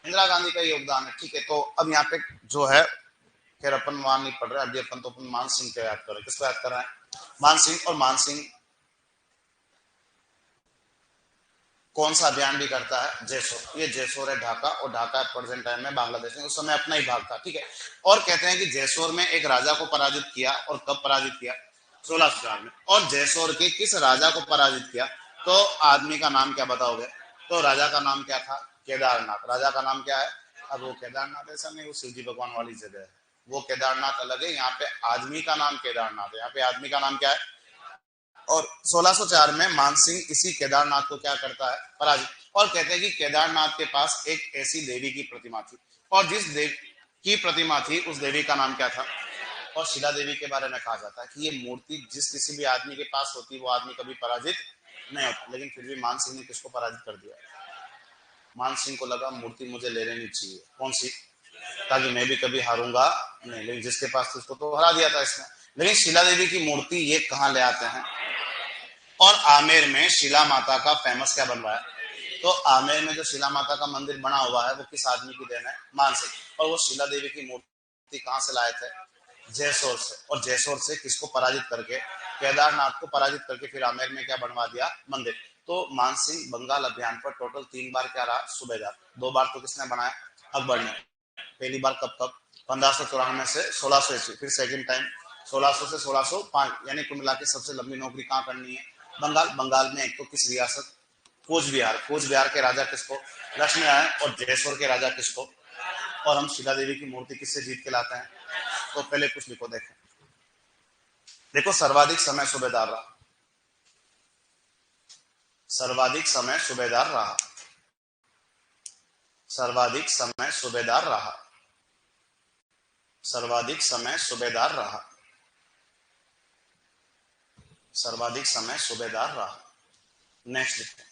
[SPEAKER 1] इंदिरा गांधी का योगदान है, ठीक है। तो अब यहाँ पे जो है, खैर अपन मान नहीं पड़ रहा है अभी, अपन तो अपन मान सिंह को याद कर रहे हैं, किसको याद कर रहे हैं, मान सिंह। और मान सिंह कौन सा अभियान भी करता है, जयसोर। ये जयसोर है ढाका, और ढाका प्रेजेंट टाइम में बांग्लादेश में, उस समय अपना ही भाग था, ठीक है। और कहते हैं कि जयसोर में एक राजा को पराजित किया, और कब पराजित किया, 1604 में। और जयसोर के किस राजा को पराजित किया, तो आदमी का नाम क्या बताओगे, तो राजा का नाम क्या था, केदारनाथ। राजा का नाम क्या है, अब वो केदारनाथ ऐसा नहीं, वो शिवजी भगवान वाली जगह है, वो केदारनाथ अलग है, यहाँ पे आदमी का नाम केदारनाथ है, यहाँ पे आदमी का नाम क्या है। और 1604 में मानसिंह इसी केदारनाथ को क्या करता है, पराजित। और कहते हैं कि केदारनाथ के पास एक ऐसी देवी की प्रतिमा थी, और जिस देवी की प्रतिमा थी उस देवी का नाम क्या था, और शीला देवी के बारे में कहा जाता है कि ये मूर्ति जिस किसी भी आदमी के पास होती वो आदमी कभी पराजित नहीं होता, लेकिन फिर भी मान सिंह ने किसको पराजित कर दिया? मान सिंह को लगा मूर्ति मुझे ले लेनी चाहिए, कौन सी, ताकि मैं भी कभी हारूंगा नहीं, लेकिन जिसके पास उसको तो हरा दिया था इसने। लेकिन शीला देवी की मूर्ति ये कहाँ ले आते हैं? और आमेर में शिला माता का फेमस क्या बनवाया? तो आमेर में जो शिला माता का मंदिर बना हुआ है वो किस आदमी की देन है? मान सिंह। और वो शिला देवी की मूर्ति कहाँ से लाए थे? जयसोर से। और जयसोर से किसको पराजित करके? केदारनाथ को पराजित करके फिर आमेर में क्या बनवा दिया? मंदिर। तो मानसिंह बंगाल अभियान पर टोटल 3 बार क्या रहा? सूबेदार। 2 बार तो किसने बनाया? अकबर ने। पहली बार कब कब? 1594 से 1600 ईस्वी। फिर सेकंड टाइम 1600 से 1605, यानी कुल मिला के सबसे लंबी नौकरी कहाँ करनी है? बंगाल। बंगाल में एक तो किस रियासत? कूच बिहार। कूच बिहार के राजा किसको? लक्ष्मी नारायण। और जयसोर के राजा किसको? और हम शिला देवी की मूर्ति किससे जीत के लाते हैं? तो पहले कुछ लिखो, देखें। देखो, सर्वाधिक समय सूबेदार रहा, सर्वाधिक समय सूबेदार रहा, सर्वाधिक समय सूबेदार रहा, सर्वाधिक समय सूबेदार रहा, सर्वाधिक समय सूबेदार रहा। नेक्स्ट लिखते हैं,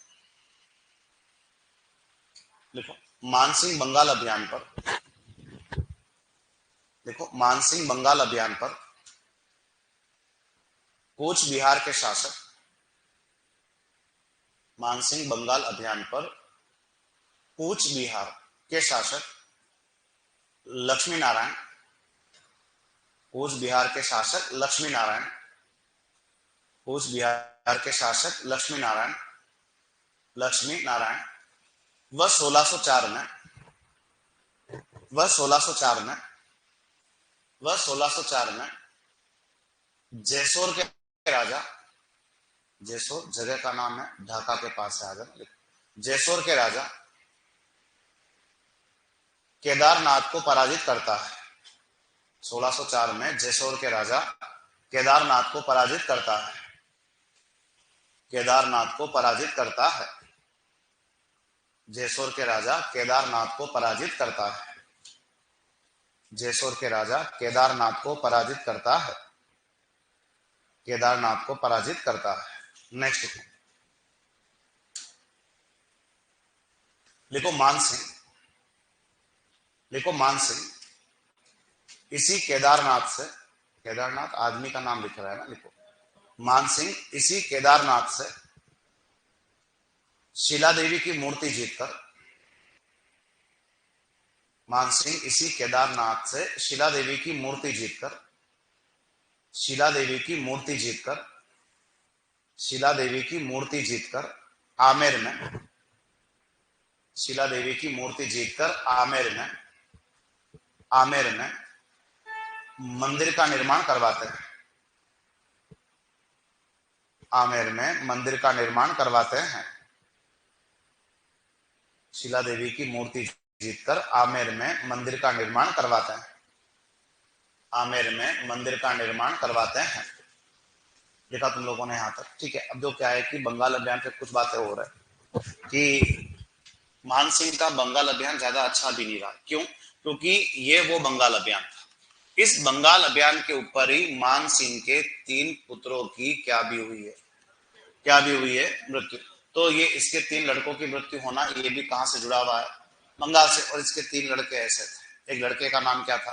[SPEAKER 1] लिखो मानसिंह बंगाल अभियान पर, देखो मानसिंह बंगाल अभियान पर कूच बिहार के शासक, मानसिंह बंगाल अभियान पर कूच बिहार के शासक लक्ष्मी नारायण, कूच बिहार के शासक लक्ष्मी नारायण, कूच बिहार के शासक लक्ष्मी नारायण, लक्ष्मी नारायण वह 1604 में, वह 1604 में, वह 1604 में जयसोर के राजा, जयसोर जगह का नाम है, ढाका के पास है आगर, जयसोर के राजा केदारनाथ को पराजित करता है। 1604 में जयसोर के राजा केदारनाथ को पराजित करता है, केदारनाथ को पराजित करता है, जयसोर के राजा केदारनाथ को पराजित करता है, जयसोर के राजा केदारनाथ को पराजित करता है, केदारनाथ को पराजित करता है। नेक्स्ट लिखो मानसिंह, लिखो मानसिंह इसी केदारनाथ से, केदारनाथ आदमी का नाम लिख रहा है ना, लिखो मानसिंह इसी केदारनाथ से शिला देवी की मूर्ति जीतकर, मानसिंह इसी केदारनाथ से शिला देवी की मूर्ति जीतकर, शिला देवी की मूर्ति जीतकर, शिला देवी की मूर्ति जीतकर आमेर में, शिला देवी की मूर्ति जीतकर आमेर में, आमेर में मंदिर का निर्माण करवाते हैं, आमेर में मंदिर का निर्माण करवाते हैं, शिला देवी की मूर्ति जीतकर आमेर में मंदिर का निर्माण करवाते हैं, आमेर में मंदिर का निर्माण करवाते हैं। देखा तुम लोगों ने यहां तक? ठीक है। अब जो क्या है कि बंगाल अभियान पे कुछ बातें हो रहा है कि मानसिंह का बंगाल अभियान ज्यादा अच्छा भी नहीं रहा। क्यों? क्योंकि ये वो बंगाल अभियान था, इस बंगाल अभियान के ऊपर ही मानसिंह के 3 पुत्रों की क्या भी हुई है, क्या भी हुई है? मृत्यु। तो ये इसके 3 लड़कों की मृत्यु होना ये भी कहां से जुड़ा हुआ है? बंगाल से। और इसके 3 लड़के ऐसे थे, एक लड़के का नाम क्या था?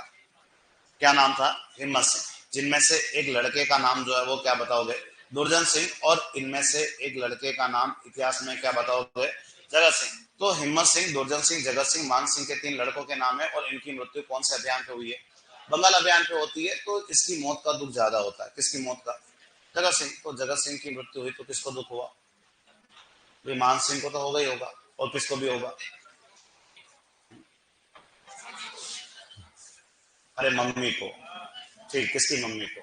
[SPEAKER 1] क्या नाम था? हिम्मत सिंह। जिनमें से एक लड़के का नाम जो है वो क्या बताओगे? दुर्जन सिंह। और इनमें से एक लड़के का नाम इतिहास में क्या बताओगे? जगत सिंह। तो हिम्मत सिंह, दुर्जन सिंह, जगत सिंह, मान सिंह के 3 लड़कों के नाम है। और इनकी मृत्यु कौन से अभियान पे हुई है? बंगाल अभियान पे होती है। तो इसकी मौत का दुख ज्यादा होता है। किसकी मौत का? जगत सिंह। तो जगत सिंह की मृत्यु हुई तो किसको दुख हुआ? मान सिंह को तो होगा ही होगा। और किसको भी होगा? अरे मम्मी को। ठीक, किसकी मम्मी को?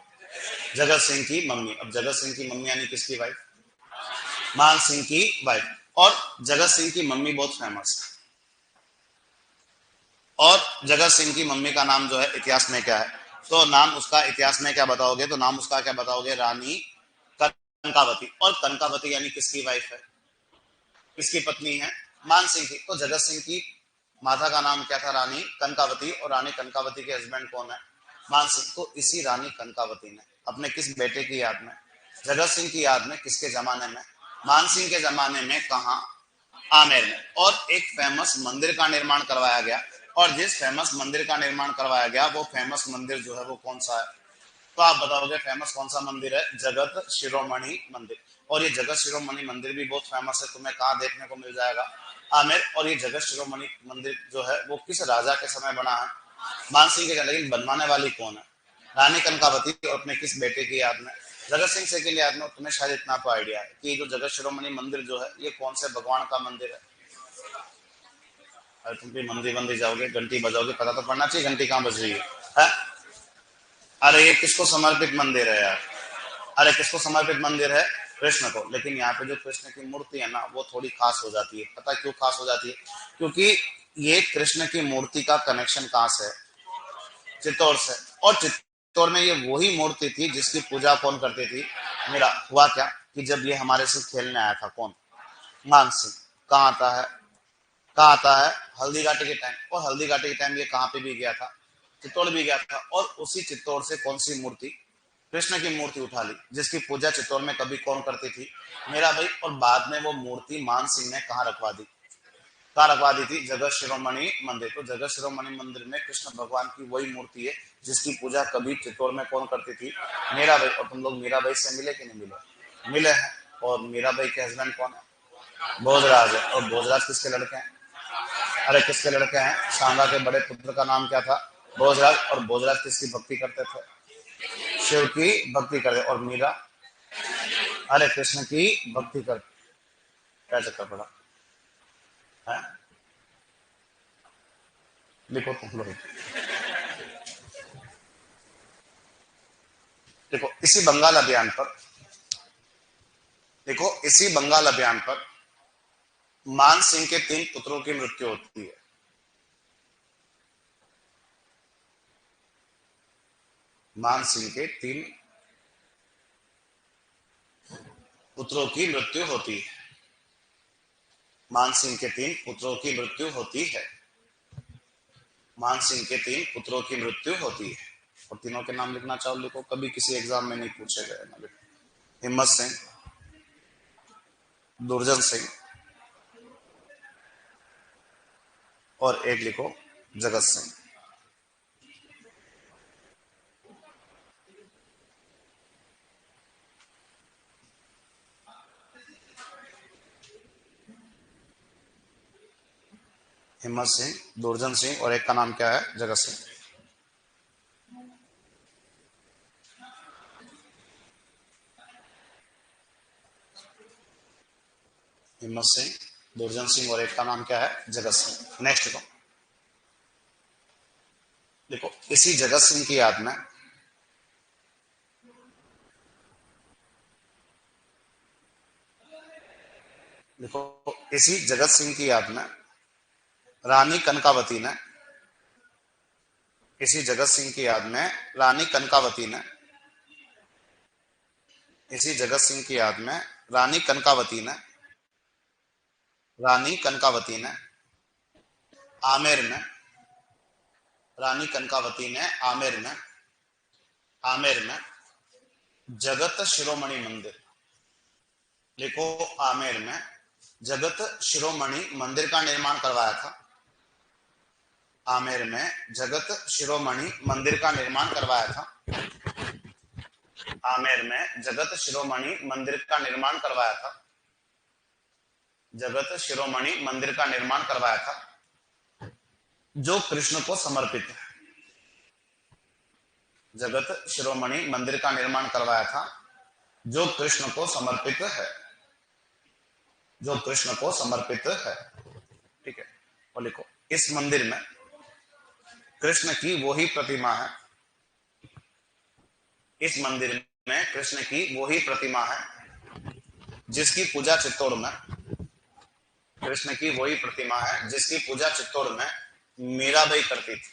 [SPEAKER 1] जगत सिंह की मम्मी। अब जगत सिंह की मम्मी यानी किसकी वाइफ? मान सिंह की वाइफ। और जगत सिंह की मम्मी बहुत फेमस है। और जगत सिंह की मम्मी का नाम जो है इतिहास में क्या है? तो नाम उसका इतिहास में क्या बताओगे? तो नाम उसका क्या बताओगे? रानी कनकावती। और कनकावती यानी किसकी वाइफ है? किसकी पत्नी है? मान सिंह की। तो जगत सिंह की माता का नाम क्या था? रानी कनकावती। और रानी कनकावती के हस्बैंड कौन है? मान सिंह। तो इसी रानी कनकावती ने अपने किस बेटे की याद में, जगत सिंह की याद में, किसके जमाने में, मान सिंह के जमाने में, कहा, आमेर में, और एक फेमस मंदिर का निर्माण करवाया गया। और जिस फेमस मंदिर का निर्माण करवाया गया वो फेमस मंदिर जो है वो कौन सा है? तो आप बताओगे फेमस कौन सा मंदिर है? जगत शिरोमणि मंदिर। और ये जगत शिरोमणि मंदिर भी बहुत फेमस है, तुम्हें कहाँ देखने को मिल जाएगा? आमेर। और ये जगत शिरोमणि मंदिर जो है वो किस राजा के समय बना है? मान सिंह के। लेकिन बनवाने वाली कौन है? रानी कनकावती। और अपने किस बेटे की याद में? जगत सिंह से के याद में। तुम्हें शायद इतना तो आइडिया है कि जो जगत शिरोमणि मंदिर जो है ये कौन से भगवान का मंदिर है? अरे तुम भी मंदिर मंदिर जाओगे, घंटी बजाओगे, पता तो पड़ना चाहिए घंटी कहाँ बज रही है? अरे ये किसको समर्पित मंदिर है यार? अरे किसको समर्पित मंदिर है? कृष्ण को। लेकिन यहाँ पे जो कृष्ण की मूर्ति है ना वो थोड़ी खास हो जाती है। पता क्यों खास हो जाती है? क्योंकि ये कृष्ण की मूर्ति का कनेक्शन कहाँ से है? चित्तौड़ से। और चित्तौड़ में ये वही मूर्ति थी जिसकी पूजा कौन करती थी? मेरा। हुआ क्या कि जब ये हमारे से खेलने आया था, कौन? मान सिंह। कहाँ आता है? कहाँ आता है? हल्दी घाटी के टाइम। और हल्दी घाटी के टाइम ये कहाँ पे भी गया था? चित्तौड़ भी गया था। और उसी चित्तौड़ से कौन सी मूर्ति? कृष्ण की मूर्ति उठा ली, जिसकी पूजा चित्तौड़ में कभी कौन करती थी? मेरा भाई। और बाद में वो मूर्ति मान सिंह ने कहाँ रखवा दी? कहाँ रखवा दी थी? जगत शिरोमणि मंदिर। तो जगत शिरोमणि मंदिर में कृष्ण भगवान की वही मूर्ति है जिसकी पूजा कभी चित्तौड़ में कौन करती थी? मेरा भाई। और तुम लोग मीरा भाई से मिले कि नहीं मिले? मिले हैं। और मीरा भाई के हस्बैंड कौन है? भोजराज है। और भोजराज किसके लड़के हैं? अरे किसके लड़के हैं? शांगा के बड़े पुत्र का नाम क्या था? भोजराज। और भोजराज किसकी भक्ति करते थे? शिव की भक्ति करते। और मीरा? अरे कृष्ण की भक्ति कर। क्या चक्कर पड़ा है? देखो तुम लोग, देखो इसी बंगाल अभियान पर, देखो इसी बंगाल अभियान पर मान सिंह के 3 पुत्रों की मृत्यु होती है। मान सिंह के 3 पुत्रों की मृत्यु होती है। मान सिंह के 3 पुत्रों की मृत्यु होती है। मान सिंह के 3 पुत्रों की मृत्यु होती है। और तीनों के नाम लिखना चाहो लिखो, कभी किसी एग्जाम में नहीं पूछे गए ना। हिम्मत सिंह, दुर्जन सिंह, और एक लिखो जगत सिंह। हिम्मत सिंह, दुर्जन सिंह, और एक का नाम क्या है? जगत सिंह। हिम्मत सिंह, दुर्जन सिंह, और एक का नाम क्या है? जगत सिंह। नेक्स्ट को देखो इसी जगत सिंह की याद में, देखो इसी जगत सिंह की याद में रानी कनकावती ने, इसी जगत सिंह की याद में रानी कनकावती ने, इसी जगत सिंह की याद में रानी कनकावती ने, रानी कनकावती ने आमेर में, रानी कनकावती ने आमेर में, आमेर में जगत शिरोमणि मंदिर, देखो आमेर में जगत शिरोमणि मंदिर का निर्माण करवाया था। आमेर में जगत शिरोमणि मंदिर का निर्माण करवाया था। आमेर में जगत शिरोमणि मंदिर का निर्माण करवाया था। जगत शिरोमणि मंदिर का निर्माण करवाया था जो कृष्ण को समर्पित है। जगत शिरोमणि मंदिर का निर्माण करवाया था जो कृष्ण को समर्पित है, जो कृष्ण को समर्पित है। ठीक है। और लिखो इस मंदिर में कृष्ण की वही प्रतिमा है। इस मंदिर में कृष्ण की वही प्रतिमा है जिसकी पूजा चित्तौड़ में, कृष्ण की वही प्रतिमा है जिसकी पूजा चित्तौड़ में मीराबाई करती थी।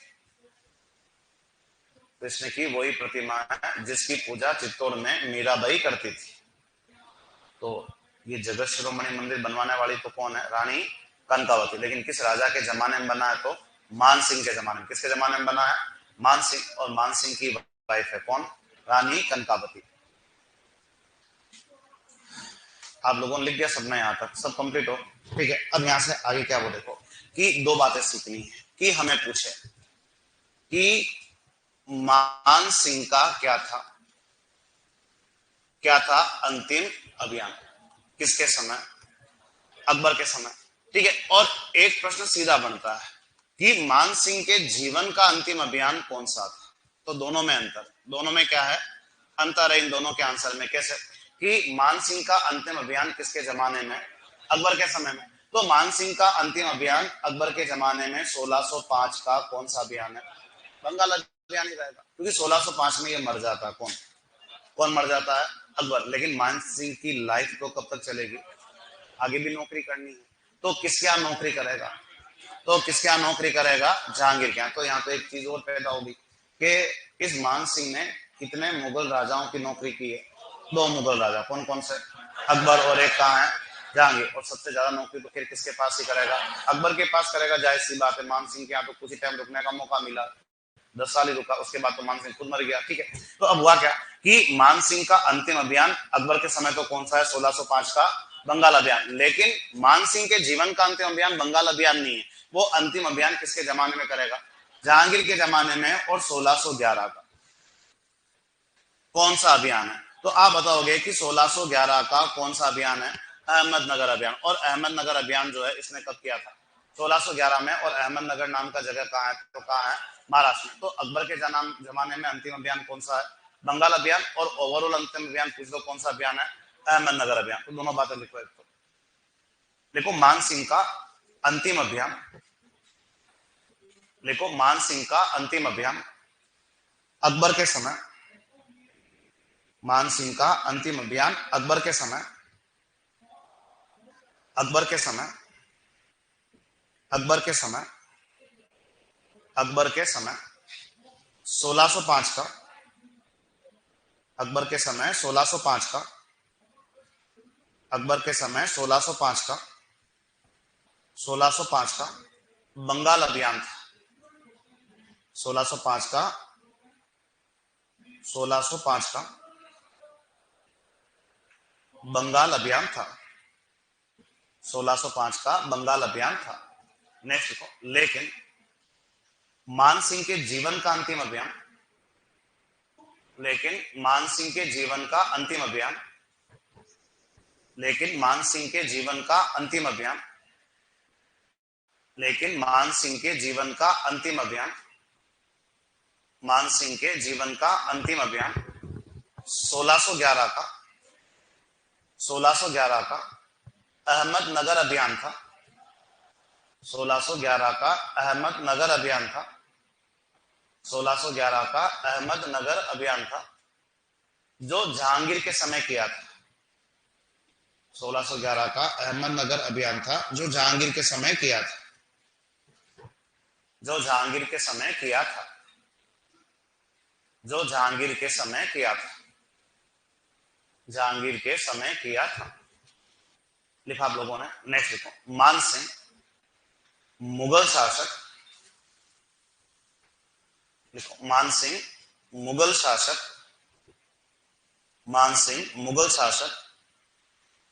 [SPEAKER 1] कृष्ण की वही प्रतिमा है जिसकी पूजा चित्तौड़ में मीराबाई करती थी। तो ये जगत शिरोमणि मंदिर बनवाने वाली तो कौन है? रानी कनकावती। लेकिन किस राजा के जमाने में बना है? तो मान सिंह के जमाने में। किसके जमाने में बना है? मानसिंह, और मानसिंह की वाइफ है कौन? रानी कनकावती। आप लोगों ने लिख दिया सबने, यहाँ तक सब कंप्लीट हो? ठीक है, अब यहाँ से आगे क्या वो देखो कि दो बातें सीखनी है कि हमें पूछे कि मानसिंह का क्या था अंतिम अभियान, किसके समय? अकबर के समय। ठीक है, और एक प्रश्न सीधा बनता है कि मानसिंह के जीवन का अंतिम अभियान कौन सा था? तो दोनों में अंतर, दोनों में क्या है अंतर है इन दोनों के आंसर में। कैसे कि मानसिंह का अंतिम अभियान किसके जमाने में? अकबर के समय में। तो मानसिंह का अंतिम अभियान अकबर के जमाने में 1605 का कौन सा अभियान है? बंगाल अभियान ही रहेगा, क्योंकि 1605 में ये मर जाता है। कौन कौन मर जाता है? अकबर। लेकिन मानसिंह की लाइफ तो कब तक चलेगी? आगे भी नौकरी करनी है। तो किसके यहाँ नौकरी करेगा? तो किसके यहाँ नौकरी करेगा? जहांगीर के यहाँ। तो यहाँ तो एक चीज और पैदा होगी कि इस मानसिंह ने कितने मुगल राजाओं की नौकरी की है? दो मुगल राजा। कौन कौन से? अकबर और एक कहाँ है? जहांगीर। और सबसे ज्यादा नौकरी तो फिर किसके पास ही करेगा? अकबर के पास करेगा। जाहिर सी बात है, मानसिंह के यहाँ तो कुछ ही टाइम रुकने का मौका मिला, 10 साल ही रुका, उसके बाद तो मानसिंह खुद मर गया। ठीक है, तो अब हुआ क्या कि मानसिंह का अंतिम अभियान अकबर के समय तो कौन सा है? 1605 का बंगाल अभियान। लेकिन मानसिंह के जीवन का अंतिम अभियान बंगाल अभियान नहीं है, वो अंतिम अभियान किसके जमाने में करेगा? जहांगीर के जमाने में। और 1611 का कौन सा अभियान है? तो आप बताओगे कि 1611 का कौन सा अभियान है? अहमदनगर अभियान। और अहमदनगर अभियान जो है इसने कब किया था? 1611 में। और अहमदनगर नाम का जगह कहाँ है? तो कहाँ है? महाराष्ट्र में। तो अकबर के जमाने में अंतिम अभियान कौन सा है? बंगाल अभियान। और ओवरऑल अंतिम अभियान पूछ लो कौन सा अभियान है? अहमदनगर अभियान। तो दोनों बातें लिखो। एक तो देखो मानसिंह का अंतिम अभियान, देखो मानसिंह का अंतिम अभियान अकबर के समय, मानसिंह का अंतिम अभियान अकबर के समय, अकबर के समय, अकबर के समय, अकबर के समय 1605 का, अकबर के समय 1605 का, अकबर के समय 1605 का, 1605 का बंगाल अभियान था। 1605 का, 1605 का बंगाल अभियान था। 1605 का बंगाल अभियान था। नेक्स्ट देखो, लेकिन मानसिंह के जीवन का अंतिम अभियान, लेकिन मानसिंह के जीवन का अंतिम अभियान, लेकिन मानसिंह के जीवन का अंतिम अभियान, लेकिन मानसिंह के जीवन का अंतिम अभियान, मानसिंह के जीवन का अंतिम अभियान 1611 का, 1611 का अहमदनगर अभियान था। 1611 का अहमदनगर अभियान था। 1611 का अहमदनगर अभियान था जो जहांगीर के समय किया था। 1611 का अहमदनगर अभियान था जो जहांगीर के समय किया था, जो जहांगीर के समय किया था, जो जहांगीर के समय किया था, जहांगीर के समय किया था। लिखा आप लोगों ने। नेक्स्ट लिखो, मानसिंह मुगल शासक, लिखो मानसिंह मुगल शासक, मानसिंह मुगल शासक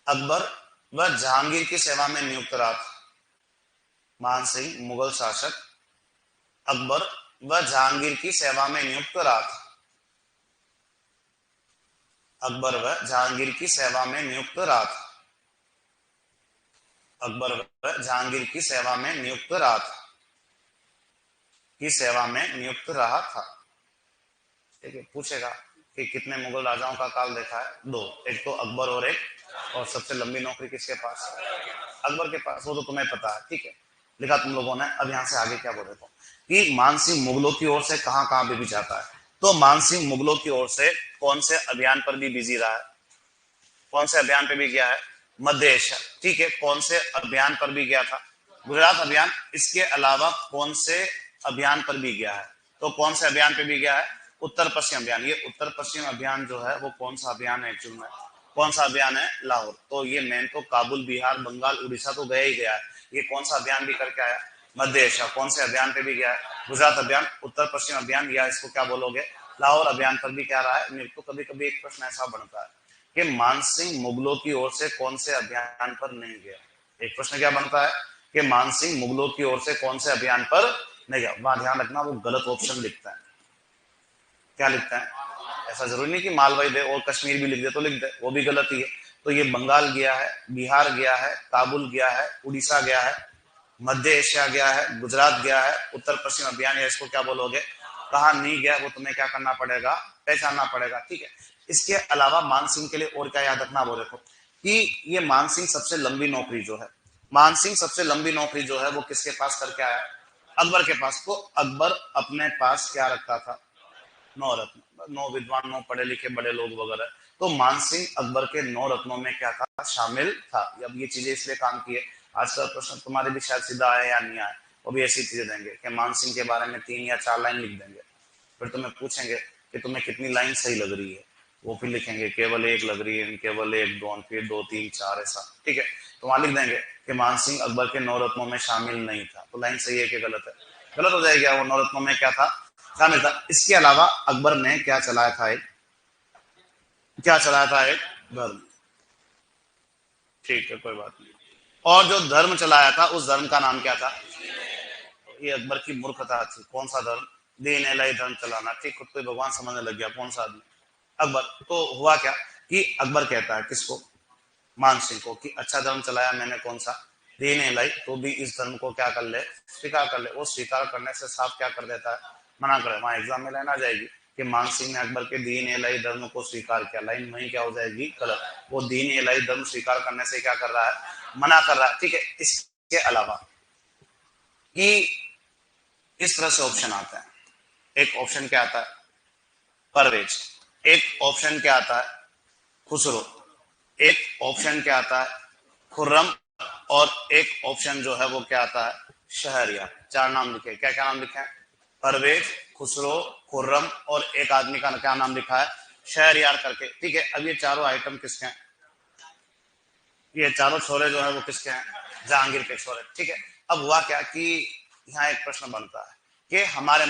[SPEAKER 1] अकबर व जहांगीर की सेवा में नियुक्त रहा था। मानसिंह मुगल शासक अकबर व जहांगीर की सेवा में नियुक्त रहा था। अकबर व जहांगीर की सेवा में नियुक्त रहा था। अकबर व जहांगीर की सेवा में नियुक्त रहा था, की सेवा में नियुक्त रहा था। ठीक है, पूछेगा कि कितने मुगल राजाओं का काल देखा है? दो, एक तो अकबर और एक, और सबसे लंबी नौकरी किसके पास? अकबर के पास। वो तो तुम्हें पता है। ठीक है, लिखा तुम लोगों ने। अब यहां से आगे क्या बोले तो कि मानसिंह मुगलों की ओर से कहां कहां भी जाता है। तो मानसिंह मुगलों की ओर से कौन से अभियान पर भी बिजी रहा है? कौन से अभियान पर भी गया है? मध्य एशिया। ठीक है, कौन से अभियान पर भी गया था? गुजरात अभियान। इसके अलावा कौन से अभियान पर भी गया है? तो कौन से अभियान पर भी गया है? उत्तर पश्चिम अभियान। ये उत्तर पश्चिम अभियान जो है वो कौन सा अभियान है एक्चुअल में? कौन सा अभियान है? लाहौर। तो ये मेन तो काबुल, बिहार, बंगाल, उड़ीसा तो गया ही गया है। ये कौन सा अभियान भी करके आया? मध्य एशिया। कौन से अभियान पे भी गया है? गुजरात अभियान, उत्तर पश्चिम अभियान, या इसको क्या बोलोगे लाहौर अभियान पर भी क्या रहा है। मेरे को कभी कभी एक प्रश्न ऐसा बनता है कि मानसिंह मुगलों की ओर से कौन से अभियान पर नहीं गया। एक प्रश्न क्या बनता है कि मानसिंह मुगलों की ओर से कौन से अभियान पर नहीं गया। वहां ध्यान रखना वो गलत ऑप्शन लिखता है। क्या लिखता है? ऐसा जरूरी नहीं कि मालवाई दे और कश्मीर भी लिख दे तो लिख दे, वो भी गलत ही है। तो ये बंगाल गया है, बिहार गया है, काबुल गया है, उड़ीसा गया है, मध्य एशिया गया है, गुजरात गया है, उत्तर पश्चिम अभियान, या इसको क्या बोलोगे कहा नहीं गया, वो तुम्हें क्या करना पड़ेगा, पहचानना पड़ेगा। ठीक है। इसके अलावा मानसिंह के लिए और क्या याद रखना, वो देखो कि ये मानसिंह सबसे लंबी नौकरी जो है, मानसिंह सबसे लंबी नौकरी जो है वो किसके पास करके आया? अकबर के पास। तो अकबर अपने पास क्या रखता था? 9 रत्न, 9 विद्वान, 9 पढ़े लिखे बड़े लोग वगैरह। तो मानसिंह अकबर के 9 रत्नों में क्या था? शामिल था। अब ये चीजें इसलिए काम की है। आज का प्रश्न तुम्हारे भी शायद सीधा आए या नहीं आए, वो भी ऐसी चीजें देंगे कि मानसिंह के बारे में 3 या 4 लाइन लिख देंगे। फिर तुम्हें पूछेंगे कि तुम्हें कितनी लाइन सही लग रही है, वो फिर लिखेंगे केवल 1 लग रही है, केवल 1 2, फिर 2 3 4 ऐसा। ठीक है। तो वहां लिख देंगे कि मानसिंह अकबर के 9 रत्नों में शामिल नहीं था। तो लाइन सही है कि गलत है? गलत हो जाएगी। वो 9 रत्नों में क्या था? शामिल था। इसके अलावा अकबर ने क्या चलाया था? क्या चलाया था? एक धर्म। ठीक है, कोई बात नहीं। और जो धर्म चलाया था उस धर्म का नाम क्या था? ये अकबर की मूर्खता थी। कौन सा धर्म? दीन इलाही धर्म चलाना। ठीक, खुद को भगवान समझने लग गया। कौन सा आदमी? अकबर। तो हुआ क्या कि अकबर कहता है किसको? मानसिंह को, कि अच्छा धर्म चलाया मैंने, कौन सा? दीन इलाही। तो भी इस धर्म को क्या कर ले? स्वीकार कर ले। वो स्वीकार करने से साफ क्या कर देता है? मना करे। वहां एग्जाम में लाइन आ जाएगी कि मानसिंह ने अकबर के दीन इलाही धर्म को स्वीकार किया। लाइन वही क्या हो जाएगी? गलत। वो दीन इलाही धर्म स्वीकार करने से क्या कर रहा है? मना कर रहा है। ठीक है। इसके अलावा कि इस तरह से ऑप्शन आता है। एक ऑप्शन क्या आता है? परवेज। एक ऑप्शन क्या आता है? खुसरो। एक ऑप्शन क्या आता है? खुर्रम। और एक ऑप्शन जो है वो क्या आता है? शहरियार। 4 नाम लिखे। क्या क्या नाम लिखे हैं? परवेज, खुसरो, खुर्रम, और एक आदमी का क्या नाम लिखा है? शहरियार करके। ठीक है। अब ये चारों आइटम किसके हैं? ये चारों छोरे जो है वो किसके हैं? जहांगीर के छोरे। ठीक है। अब हुआ क्या कि यहाँ एक प्रश्न बनता है कि हमारे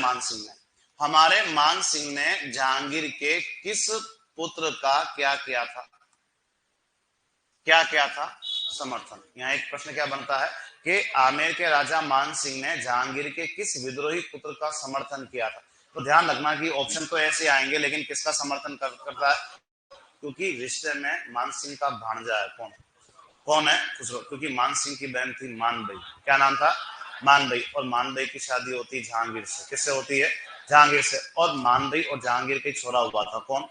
[SPEAKER 1] मान सिंह ने जहांगीर के किस पुत्र का क्या किया था? क्या क्या था? समर्थन। यहाँ एक प्रश्न क्या बनता है कि आमेर के राजा मान सिंह ने जहांगीर के किस विद्रोही पुत्र का समर्थन किया था? तो ध्यान रखना कि ऑप्शन तो ऐसे आएंगे, लेकिन किसका समर्थन करता है? क्योंकि रिश्ते में मान सिंह का भांजा है। कौन? कौन है? खुसरो। क्योंकि मान सिंह की बहन थी मानबई। क्या नाम था? मानबई। और मानबई की शादी होती है जहांगीर से। किससे होती है? जहांगीर से। और मानबई और जहांगीर का छोरा हुआ था। कौन?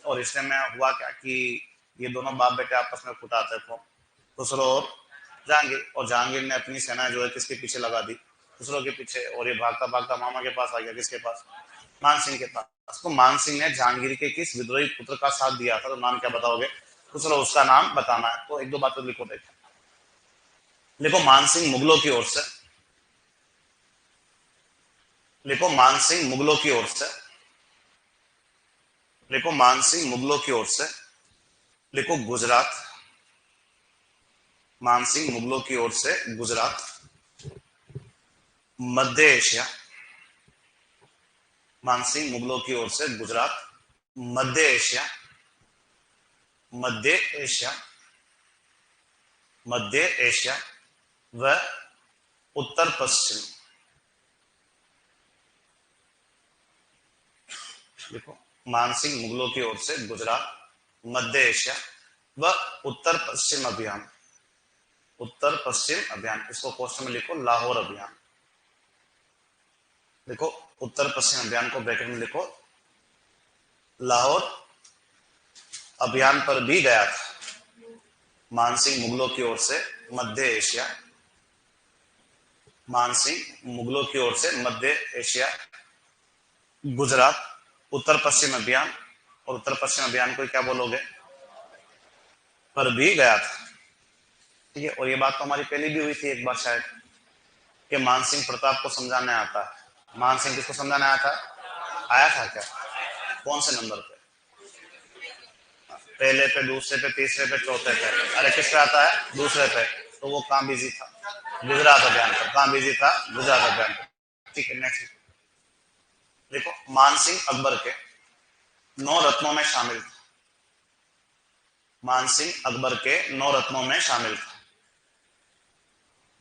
[SPEAKER 1] और रिश्ते में हुआ क्या कि ये दोनों बाप बेटे आपस में फुटाते थे। खुसरो और जहांगीर। और जहांगीर ने अपनी सेना जो है किसके पीछे लगा दी? खुसरो के पीछे। और ये भागता भागता मामा के पास आ गया। किसके पास? मान सिंह के पास। तो मान सिंह ने जहांगीर के किस विद्रोही पुत्र का साथ दिया था? तो नाम क्या बताओगे? तो चलो उसका नाम बताना है। तो 1 2 बातें लिखो। देखो मानसिंह मुगलों की ओर से, लिखो मानसिंह मुगलों की ओर से, लिखो मानसिंह मुगलों की ओर से, लिखो गुजरात। मानसिंह मुगलों की ओर से गुजरात, मध्य एशिया। मानसिंह मुगलों की ओर से गुजरात, मध्य एशिया, मध्य एशिया, मध्य एशिया व उत्तर पश्चिम। देखो मानसिंह मुगलों की ओर से गुजरात, मध्य एशिया व उत्तर पश्चिम अभियान। उत्तर पश्चिम अभियान, इसको क्वेश्चन में लिखो लाहौर अभियान। देखो उत्तर पश्चिम अभियान को ब्रैकेट में लिखो लाहौर अभियान पर भी गया था मानसिंह मुगलों की ओर से मध्य एशिया। मानसिंह मुगलों की ओर से मध्य एशिया, गुजरात, उत्तर पश्चिम अभियान। और उत्तर पश्चिम अभियान को क्या बोलोगे? पर भी गया था। ठीक है। और ये बात तो हमारी पहले भी हुई थी एक बार शायद, कि मानसिंह प्रताप को समझाने आता है। मानसिंह किसको समझाने आया था? आया था क्या? कौन से नंबर पे? पहले पे, दूसरे पे, तीसरे पे, चौथे पे? अरे किस पे आता है? दूसरे पे। तो वो कहां बिजी था? गुजरात अभियान पर। कहां बिजी था? गुजरात अभियान पर। ठीक है, नेक्स्ट देखो, मानसिंह अकबर के 9 रत्नों में शामिल था। मानसिंह अकबर के 9 रत्नों में शामिल था।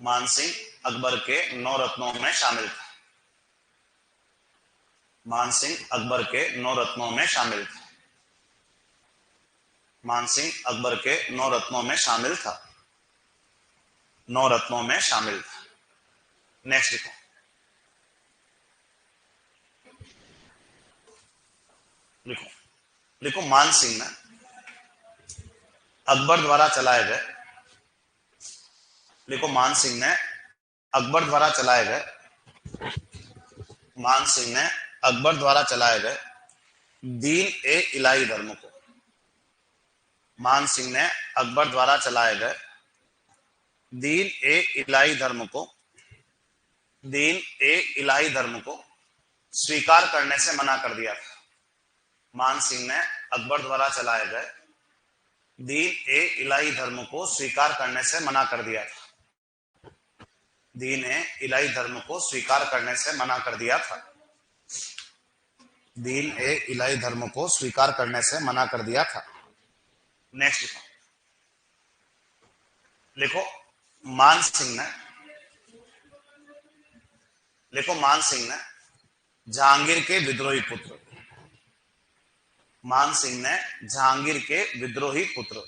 [SPEAKER 1] मानसिंह अकबर के 9 रत्नों में शामिल था। मानसिंह अकबर के 9 रत्नों में शामिल था। मानसिंह अकबर के 9 रत्नों में शामिल था। 9 रत्नों में शामिल था। नेक्स्ट लिखो, लिखो, लिखो, मानसिंह ने अकबर द्वारा चलाए गए, लिखो, मानसिंह ने अकबर द्वारा चलाए गए, मानसिंह ने अकबर द्वारा चलाए गए दीन ए इलाही धर्म को, मानसिंह ने अकबर द्वारा चलाए गए दीन ए इलाही धर्म को, दीन ए इलाही धर्म को स्वीकार करने से मना कर दिया था। मानसिंह ने अकबर द्वारा चलाए गए दीन ए इलाही धर्म को स्वीकार करने से मना कर दिया था। दीन ए इलाही धर्म को स्वीकार करने से मना कर दिया था। दीन ए इलाही धर्म को स्वीकार करने से मना कर दिया था। नेक्स्ट लिखो, लिखो, मानसिंह ने, लिखो, मानसिंह ने जहांगीर के विद्रोही पुत्र, मानसिंह ने जहांगीर के विद्रोही पुत्र,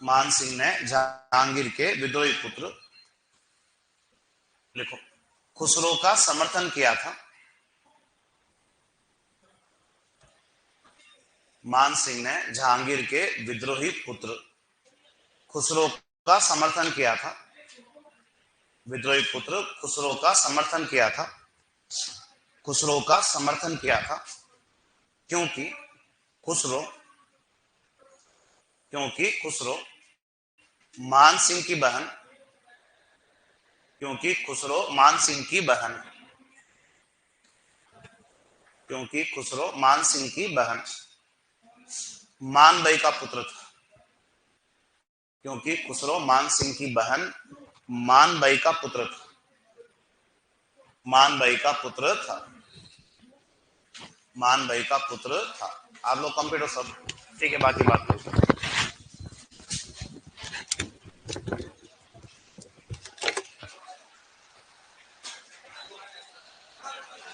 [SPEAKER 1] मानसिंह ने जहांगीर के विद्रोही पुत्र, लिखो, खुसरो का समर्थन किया था। मानसिंह ने जहांगीर के विद्रोही पुत्र खुसरो का समर्थन किया था। विद्रोही पुत्र खुसरो का समर्थन किया था। खुसरो का समर्थन किया था क्योंकि खुसरो, क्योंकि खुसरो मानसिंह की बहन, क्योंकि खुसरो मानसिंह की बहन, क्योंकि खुसरो मानसिंह की बहन मानबाई का पुत्र था। क्योंकि खुसरो मानसिंह की बहन मानबाई का पुत्र था। मानबाई का पुत्र था। मानबाई का पुत्र था। आप लोग कंप्लीट हो सब? ठीक है, बाकी बात करो।